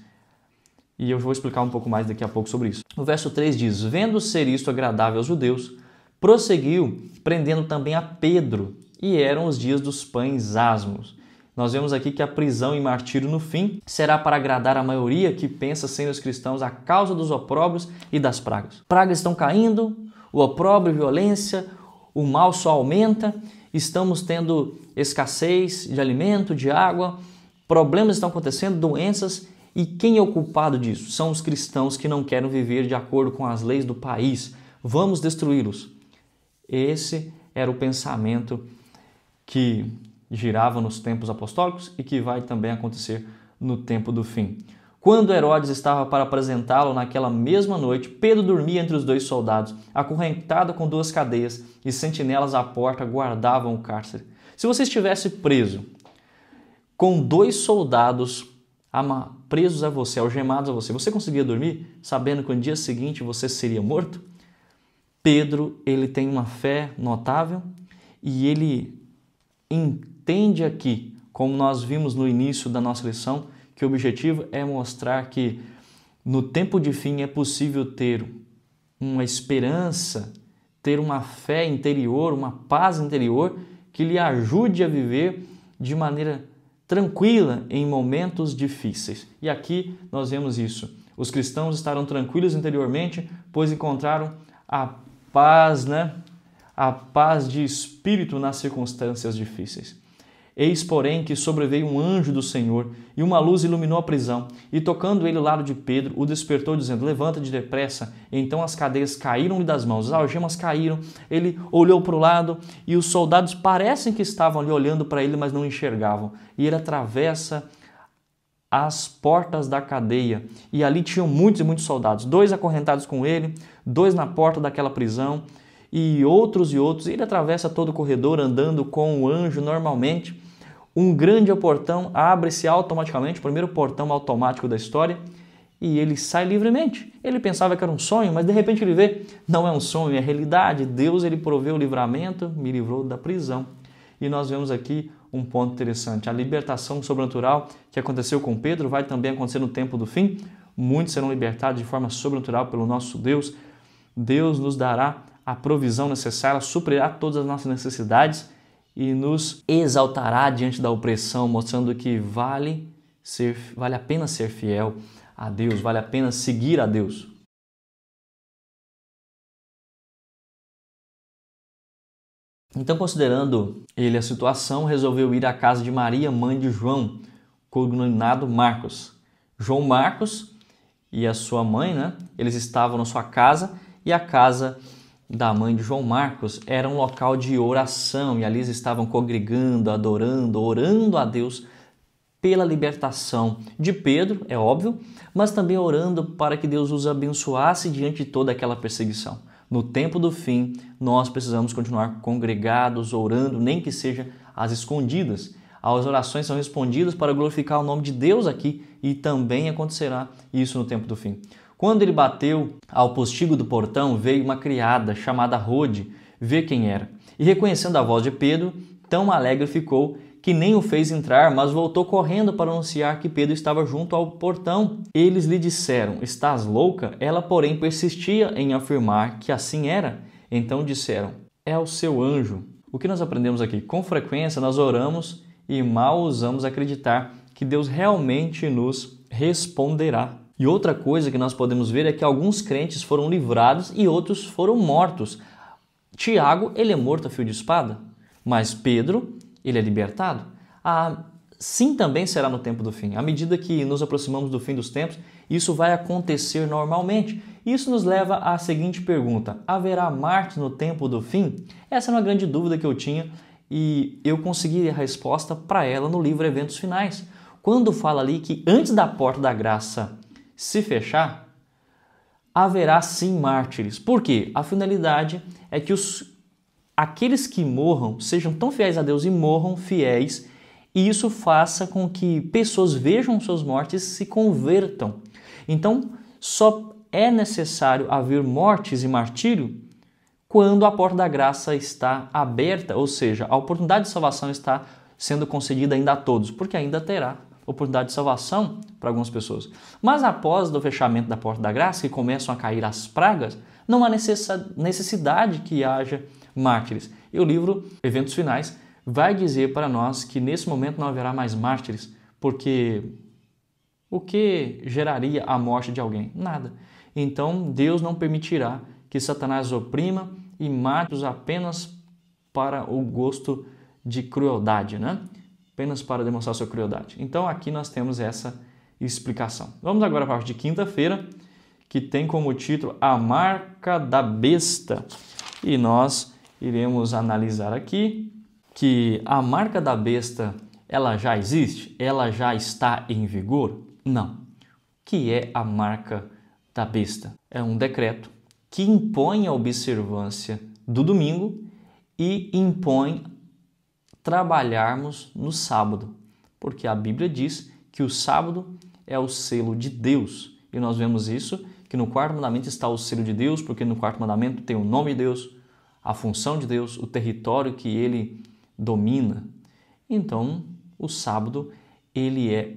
Speaker 1: E eu vou explicar um pouco mais daqui a pouco sobre isso. O verso 3 diz: vendo ser isto agradável aos judeus, prosseguiu, prendendo também a Pedro, e eram os dias dos pães asmos. Nós vemos aqui que a prisão e martírio no fim será para agradar a maioria que pensa serem os cristãos a causa dos opróbrios e das pragas. Pragas estão caindo, o opróbrio, a violência, o mal só aumenta, estamos tendo escassez de alimento, de água, problemas estão acontecendo, doenças. E quem é o culpado disso? São os cristãos que não querem viver de acordo com as leis do país. Vamos destruí-los. Esse era o pensamento que girava nos tempos apostólicos e que vai também acontecer no tempo do fim. Quando Herodes estava para apresentá-lo naquela mesma noite, Pedro dormia entre os dois soldados, acorrentado com 2 cadeias, e sentinelas à porta guardavam o cárcere. Se você estivesse preso com 2 soldados presos a você, algemados a você, você conseguia dormir sabendo que no dia seguinte você seria morto? Pedro, ele tem uma fé notável e ele entende aqui, como nós vimos no início da nossa lição, que o objetivo é mostrar que no tempo de fim é possível ter uma esperança, ter uma fé interior, uma paz interior que lhe ajude a viver de maneira tranquila em momentos difíceis. E aqui nós vemos isso. Os cristãos estarão tranquilos interiormente, pois encontraram a paz, A paz de espírito nas circunstâncias difíceis. Eis, porém, que sobreveio um anjo do Senhor, e uma luz iluminou a prisão, e tocando ele o lado de Pedro, o despertou, dizendo: levanta-te depressa. Então as cadeias caíram-lhe das mãos, as algemas caíram, ele olhou para o lado, e os soldados parecem que estavam ali olhando para ele, mas não enxergavam. E ele atravessa as portas da cadeia, e ali tinham muitos e muitos soldados, 2 acorrentados com ele, 2 na porta daquela prisão, e outros, e ele atravessa todo o corredor andando com o anjo normalmente. Um grande portão abre-se automaticamente, o primeiro portão automático da história, e ele sai livremente. Ele pensava que era um sonho, mas de repente ele vê, não é um sonho, é realidade. Deus, ele proveu o livramento, me livrou da prisão. E nós vemos aqui um ponto interessante. A libertação sobrenatural que aconteceu com Pedro vai também acontecer no tempo do fim. Muitos serão libertados de forma sobrenatural pelo nosso Deus. Deus nos dará a provisão necessária, suprirá todas as nossas necessidades e nos exaltará diante da opressão, mostrando que vale a pena ser fiel a Deus, vale a pena seguir a Deus. Então, considerando ele a situação, resolveu ir à casa de Maria, mãe de João, cognominado Marcos. João Marcos e a sua mãe, eles estavam na sua casa, e a casa da mãe de João Marcos era um local de oração, e ali eles estavam congregando, adorando, orando a Deus pela libertação de Pedro, é óbvio, mas também orando para que Deus os abençoasse diante de toda aquela perseguição. No tempo do fim, nós precisamos continuar congregados, orando, nem que seja às escondidas. As orações são respondidas para glorificar o nome de Deus aqui, e também acontecerá isso no tempo do fim. Quando ele bateu ao postigo do portão, veio uma criada chamada Rode ver quem era. E reconhecendo a voz de Pedro, tão alegre ficou que nem o fez entrar, mas voltou correndo para anunciar que Pedro estava junto ao portão. Eles lhe disseram: estás louca? Ela, porém, persistia em afirmar que assim era. Então disseram: é o seu anjo. O que nós aprendemos aqui? Com frequência nós oramos e mal ousamos acreditar que Deus realmente nos responderá. E outra coisa que nós podemos ver é que alguns crentes foram livrados e outros foram mortos. Tiago, ele é morto a fio de espada, mas Pedro, ele é libertado. Assim também será no tempo do fim. À medida que nos aproximamos do fim dos tempos, isso vai acontecer normalmente. Isso nos leva à seguinte pergunta: haverá mártires no tempo do fim? Essa é uma grande dúvida que eu tinha e eu consegui a resposta para ela no livro Eventos Finais. Quando fala ali que antes da porta da graça se fechar, haverá sim mártires. Por quê? A finalidade é que aqueles que morram sejam tão fiéis a Deus e morram fiéis, e isso faça com que pessoas vejam suas mortes e se convertam. Então, só é necessário haver mortes e martírio quando a porta da graça está aberta, ou seja, a oportunidade de salvação está sendo concedida ainda a todos, porque ainda terá oportunidade de salvação para algumas pessoas. Mas após o fechamento da porta da graça, que começam a cair as pragas, não há necessidade que haja mártires. E o livro Eventos Finais vai dizer para nós que nesse momento não haverá mais mártires, porque o que geraria a morte de alguém? Nada. Então Deus não permitirá que Satanás oprima e mate-os apenas para o gosto de crueldade, Apenas para demonstrar sua crueldade. Então aqui nós temos essa explicação. Vamos agora para a parte de quinta-feira, que tem como título A Marca da Besta. E nós iremos analisar aqui que a marca da besta, ela já existe? Ela já está em vigor? Não. O que é a marca da besta? É um decreto que impõe a observância do domingo e impõe trabalharmos no sábado, porque a Bíblia diz que o sábado é o selo de Deus. E nós vemos isso, que no quarto mandamento está o selo de Deus, porque no quarto mandamento tem o nome de Deus, a função de Deus, o território que ele domina. Então, o sábado, ele é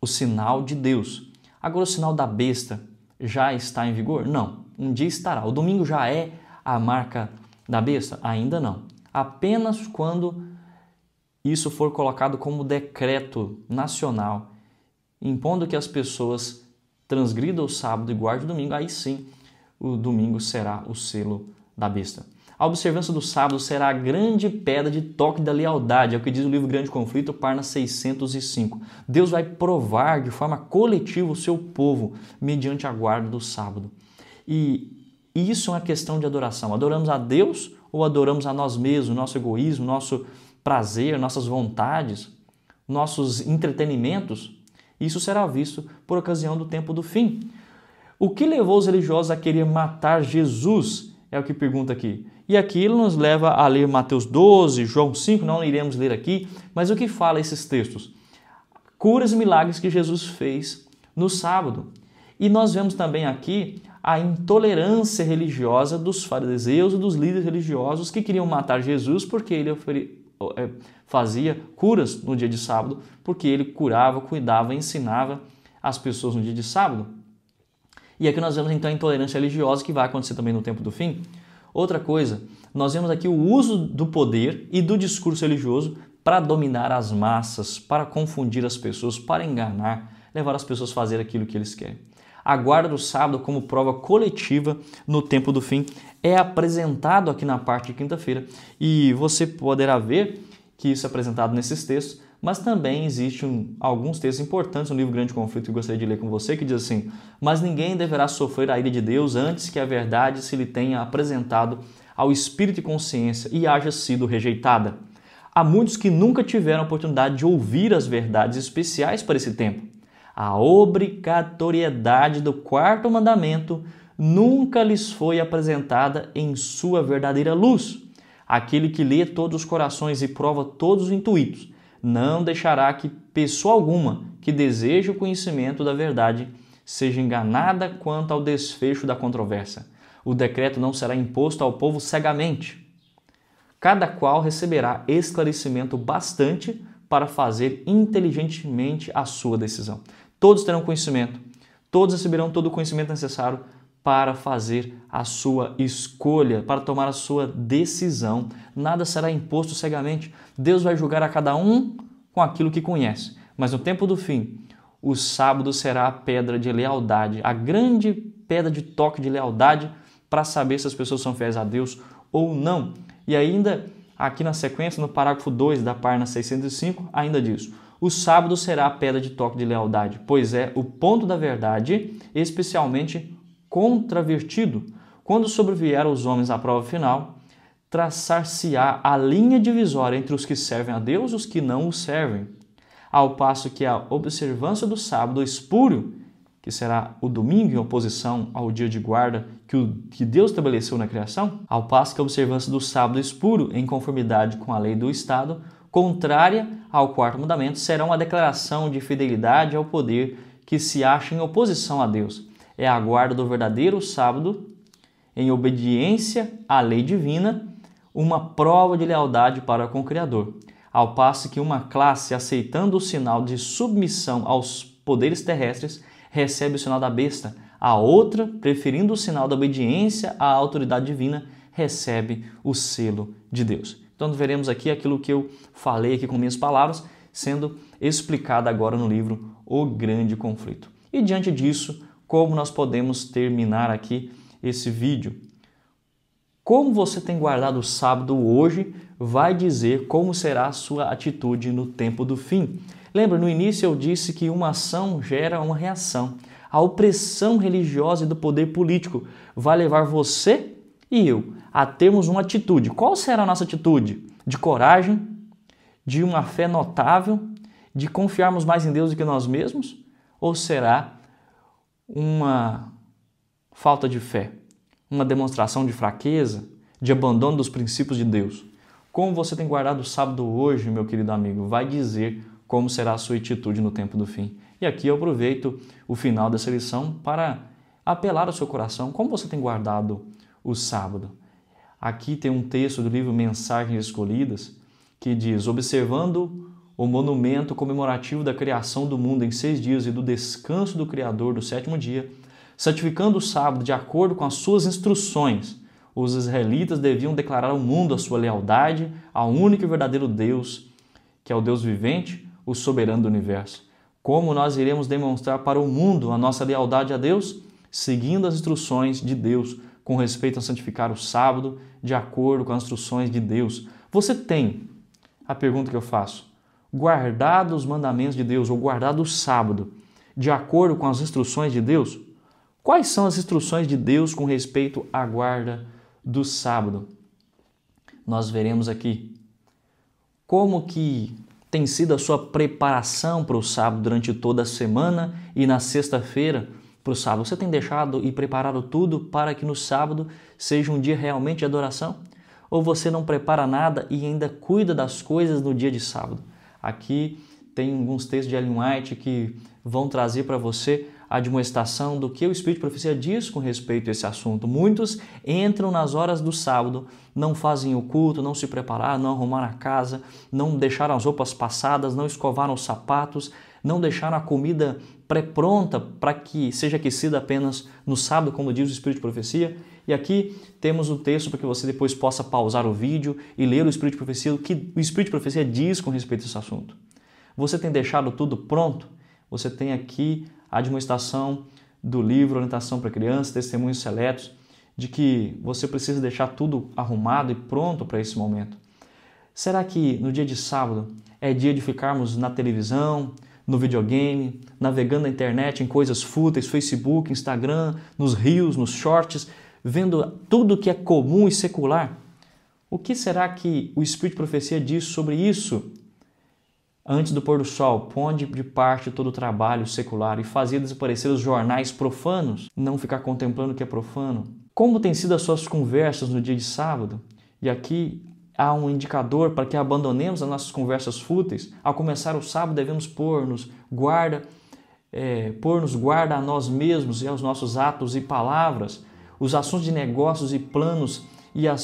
Speaker 1: o sinal de Deus. Agora, o sinal da besta já está em vigor? Não, um dia estará. O domingo já é a marca da besta? Ainda não. Apenas quando isso for colocado como decreto nacional, impondo que as pessoas transgridam o sábado e guardem o domingo, aí sim o domingo será o selo da besta. A observância do sábado será a grande pedra de toque da lealdade, é o que diz o livro Grande Conflito, página 605. Deus vai provar de forma coletiva o seu povo mediante a guarda do sábado. E isso é uma questão de adoração. Adoramos a Deus ou adoramos a nós mesmos, nosso egoísmo, nosso prazer, nossas vontades, nossos entretenimentos? Isso será visto por ocasião do tempo do fim. O que levou os religiosos a querer matar Jesus? É o que pergunta aqui. E aqui ele nos leva a ler Mateus 12, João 5, não iremos ler aqui, mas o que fala esses textos? Curas e milagres que Jesus fez no sábado. E nós vemos também aqui a intolerância religiosa dos fariseus e dos líderes religiosos que queriam matar Jesus porque ele fazia curas no dia de sábado, porque ele curava, cuidava, ensinava as pessoas no dia de sábado. E aqui nós vemos então a intolerância religiosa que vai acontecer também no tempo do fim. Outra coisa, nós vemos aqui o uso do poder e do discurso religioso para dominar as massas, para confundir as pessoas, para enganar, levar as pessoas a fazer aquilo que eles querem. A guarda do sábado como prova coletiva no tempo do fim é apresentado aqui na parte de quinta-feira e você poderá ver que isso é apresentado nesses textos, mas também existem alguns textos importantes no livro Grande Conflito que eu gostaria de ler com você, que diz assim: mas ninguém deverá sofrer a ira de Deus antes que a verdade se lhe tenha apresentado ao espírito e consciência e haja sido rejeitada. Há muitos que nunca tiveram a oportunidade de ouvir as verdades especiais para esse tempo. A obrigatoriedade do quarto mandamento nunca lhes foi apresentada em sua verdadeira luz. Aquele que lê todos os corações e prova todos os intuitos não deixará que pessoa alguma que deseje o conhecimento da verdade seja enganada quanto ao desfecho da controvérsia. O decreto não será imposto ao povo cegamente. Cada qual receberá esclarecimento bastante para fazer inteligentemente a sua decisão. Todos terão conhecimento, todos receberão todo o conhecimento necessário para fazer a sua escolha, para tomar a sua decisão. Nada será imposto cegamente. Deus vai julgar a cada um com aquilo que conhece. Mas no tempo do fim, o sábado será a pedra de lealdade, a grande pedra de toque de lealdade para saber se as pessoas são fiéis a Deus ou não. E ainda, aqui na sequência, no parágrafo 2 da página 605, ainda diz: o sábado será a pedra de toque de lealdade, pois é o ponto da verdade, especialmente contravertido. Quando sobrevier aos homens a prova final, traçar-se-á a linha divisória entre os que servem a Deus e os que não o servem. Ao passo que a observância do sábado espúrio, que será o domingo em oposição ao dia de guarda que Deus estabeleceu na criação, ao passo que a observância do sábado espúrio, em conformidade com a lei do Estado, contrária ao quarto mandamento, será uma declaração de fidelidade ao poder que se acha em oposição a Deus. É a guarda do verdadeiro sábado, em obediência à lei divina, uma prova de lealdade para com o Criador. Ao passo que uma classe, aceitando o sinal de submissão aos poderes terrestres, recebe o sinal da besta. A outra, preferindo o sinal da obediência à autoridade divina, recebe o selo de Deus. Então veremos aqui aquilo que eu falei aqui com minhas palavras, sendo explicado agora no livro O Grande Conflito. E diante disso, como nós podemos terminar aqui esse vídeo? Como você tem guardado o sábado hoje vai dizer como será a sua atitude no tempo do fim. Lembra, no início eu disse que uma ação gera uma reação. A opressão religiosa e do poder político vai levar você e eu a termos uma atitude. Qual será a nossa atitude? De coragem? De uma fé notável? De confiarmos mais em Deus do que nós mesmos? Ou será uma falta de fé? Uma demonstração de fraqueza? De abandono dos princípios de Deus? Como você tem guardado o sábado hoje, meu querido amigo, vai dizer como será a sua atitude no tempo do fim. E aqui eu aproveito o final dessa lição para apelar ao seu coração. Como você tem guardado o sábado? Aqui tem um texto do livro Mensagens Escolhidas que diz: observando o monumento comemorativo da criação do mundo em 6 dias e do descanso do Criador do 7º dia, santificando o sábado de acordo com as suas instruções, os israelitas deviam declarar ao mundo a sua lealdade ao único e verdadeiro Deus, que é o Deus vivente, o soberano do universo. Como nós iremos demonstrar para o mundo a nossa lealdade a Deus? Seguindo as instruções de Deus com respeito a santificar o sábado de acordo com as instruções de Deus. Você tem, a pergunta que eu faço, guardado os mandamentos de Deus ou guardado o sábado de acordo com as instruções de Deus? Quais são as instruções de Deus com respeito à guarda do sábado? Nós veremos aqui como que tem sido a sua preparação para o sábado durante toda a semana e na sexta-feira para o sábado. Você tem deixado e preparado tudo para que no sábado seja um dia realmente de adoração? Ou você não prepara nada e ainda cuida das coisas no dia de sábado? Aqui tem alguns textos de Ellen White que vão trazer para você a demonstração do que o Espírito de Profecia diz com respeito a esse assunto. Muitos entram nas horas do sábado, não fazem o culto, não se prepararam, não arrumaram a casa, não deixaram as roupas passadas, não escovaram os sapatos, não deixaram a comida pré-pronta para que seja aquecida apenas no sábado, como diz o Espírito de Profecia. E aqui temos um texto para que você depois possa pausar o vídeo e ler o Espírito de Profecia, o que o Espírito de Profecia diz com respeito a esse assunto. Você tem deixado tudo pronto? Você tem aqui a demonstração do livro Orientação para Crianças, Testemunhos Seletos, de que você precisa deixar tudo arrumado e pronto para esse momento. Será que no dia de sábado é dia de ficarmos na televisão, no videogame, navegando na internet em coisas fúteis, Facebook, Instagram, nos reels, nos shorts, vendo tudo que é comum e secular? O que será que o Espírito de Profecia diz sobre isso? Antes do pôr do sol, ponde de parte todo o trabalho secular e fazia desaparecer os jornais profanos, não ficar contemplando o que é profano. Como têm sido as suas conversas no dia de sábado? E aqui há um indicador para que abandonemos as nossas conversas fúteis. Ao começar o sábado, devemos pôr-nos guarda a nós mesmos e aos nossos atos e palavras, os assuntos de negócios e planos e a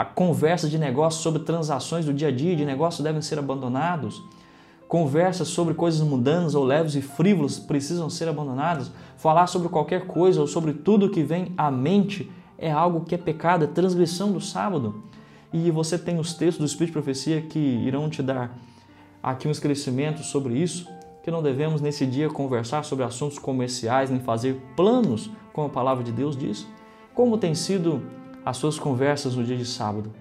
Speaker 1: conversa de negócios sobre transações do dia a dia de negócios devem ser abandonados. Conversas sobre coisas mundanas ou leves e frívolas precisam ser abandonadas. Falar sobre qualquer coisa ou sobre tudo que vem à mente é algo que é pecado, é transgressão do sábado. E você tem os textos do Espírito de Profecia que irão te dar aqui um esclarecimento sobre isso, que não devemos nesse dia conversar sobre assuntos comerciais, nem fazer planos, como a palavra de Deus diz. Como tem sido as suas conversas no dia de sábado?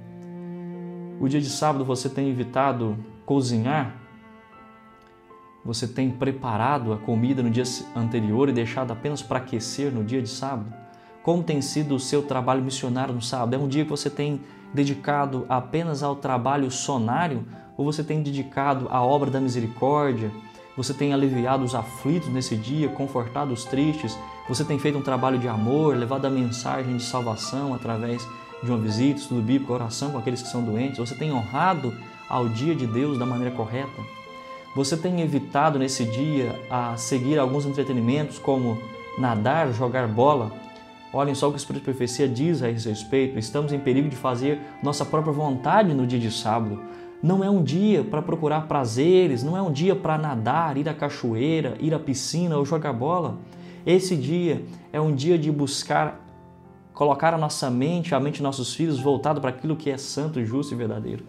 Speaker 1: O dia de sábado você tem evitado cozinhar? Você tem preparado a comida no dia anterior e deixado apenas para aquecer no dia de sábado? Como tem sido o seu trabalho missionário no sábado? É um dia que você tem dedicado apenas ao trabalho sonário ou você tem dedicado à obra da misericórdia? Você tem aliviado os aflitos nesse dia, confortado os tristes? Você tem feito um trabalho de amor, levado a mensagem de salvação através de uma visita, estudo bíblico, oração com aqueles que são doentes? Você tem honrado ao dia de Deus da maneira correta? Você tem evitado nesse dia a seguir alguns entretenimentos como nadar, jogar bola? Olhem só o que o Espírito de Profecia diz a esse respeito. Estamos em perigo de fazer nossa própria vontade no dia de sábado. Não é um dia para procurar prazeres, não é um dia para nadar, ir à cachoeira, ir à piscina ou jogar bola. Esse dia é um dia de buscar colocar a nossa mente, a mente de nossos filhos voltado para aquilo que é santo, justo e verdadeiro.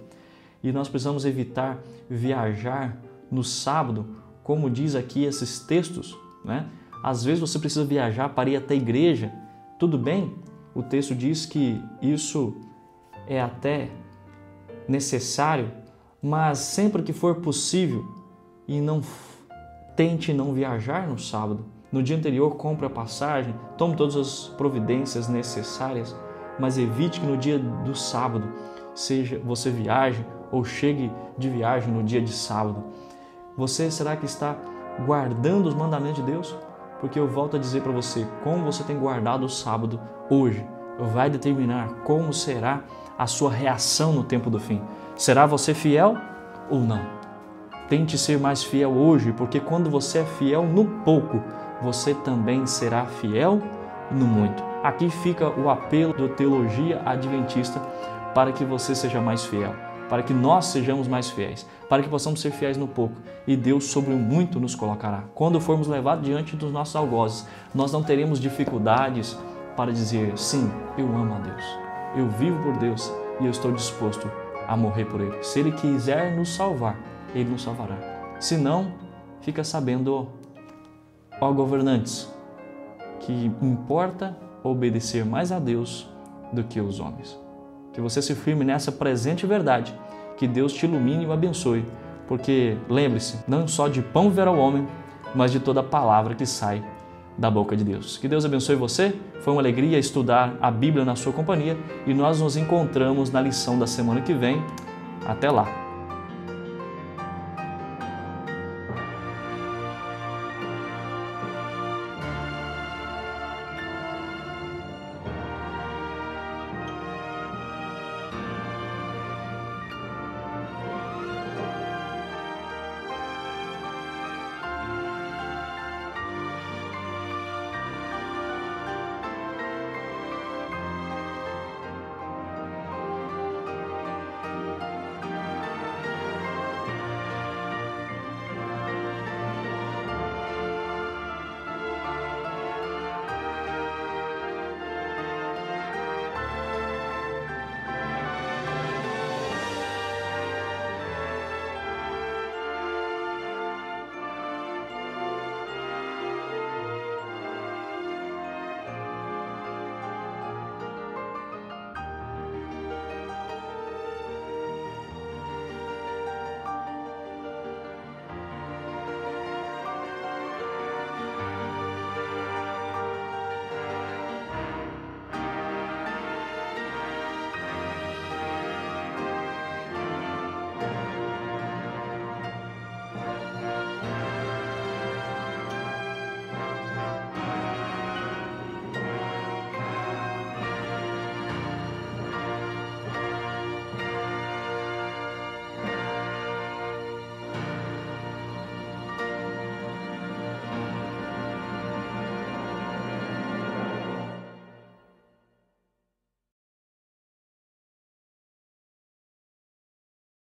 Speaker 1: E nós precisamos evitar viajar no sábado, como diz aqui esses textos, né? Às vezes você precisa viajar para ir até a igreja. Tudo bem, o texto diz que isso é até necessário, mas sempre que for possível e tente não viajar no sábado. No dia anterior, compre a passagem, tome todas as providências necessárias, mas evite que no dia do sábado você viaje ou chegue de viagem no dia de sábado. Você será que está guardando os mandamentos de Deus? Porque eu volto a dizer para você, como você tem guardado o sábado hoje, vai determinar como será a sua reação no tempo do fim. Será você fiel ou não? Tente ser mais fiel hoje, porque quando você é fiel no pouco, você também será fiel no muito. Aqui fica o apelo da teologia adventista para que você seja mais fiel, para que nós sejamos mais fiéis, para que possamos ser fiéis no pouco e Deus sobre o muito nos colocará. Quando formos levados diante dos nossos algozes, nós não teremos dificuldades para dizer, sim, eu amo a Deus, eu vivo por Deus e eu estou disposto a morrer por Ele. Se Ele quiser nos salvar, Ele nos salvará. Se não, fica sabendo, ó governantes, que importa obedecer mais a Deus do que os homens. Que você se firme nessa presente verdade, que Deus te ilumine e o abençoe, porque lembre-se, não só de pão viverá o homem, mas de toda palavra que sai da boca de Deus. Que Deus abençoe você, foi uma alegria estudar a Bíblia na sua companhia e nós nos encontramos na lição da semana que vem. Até lá!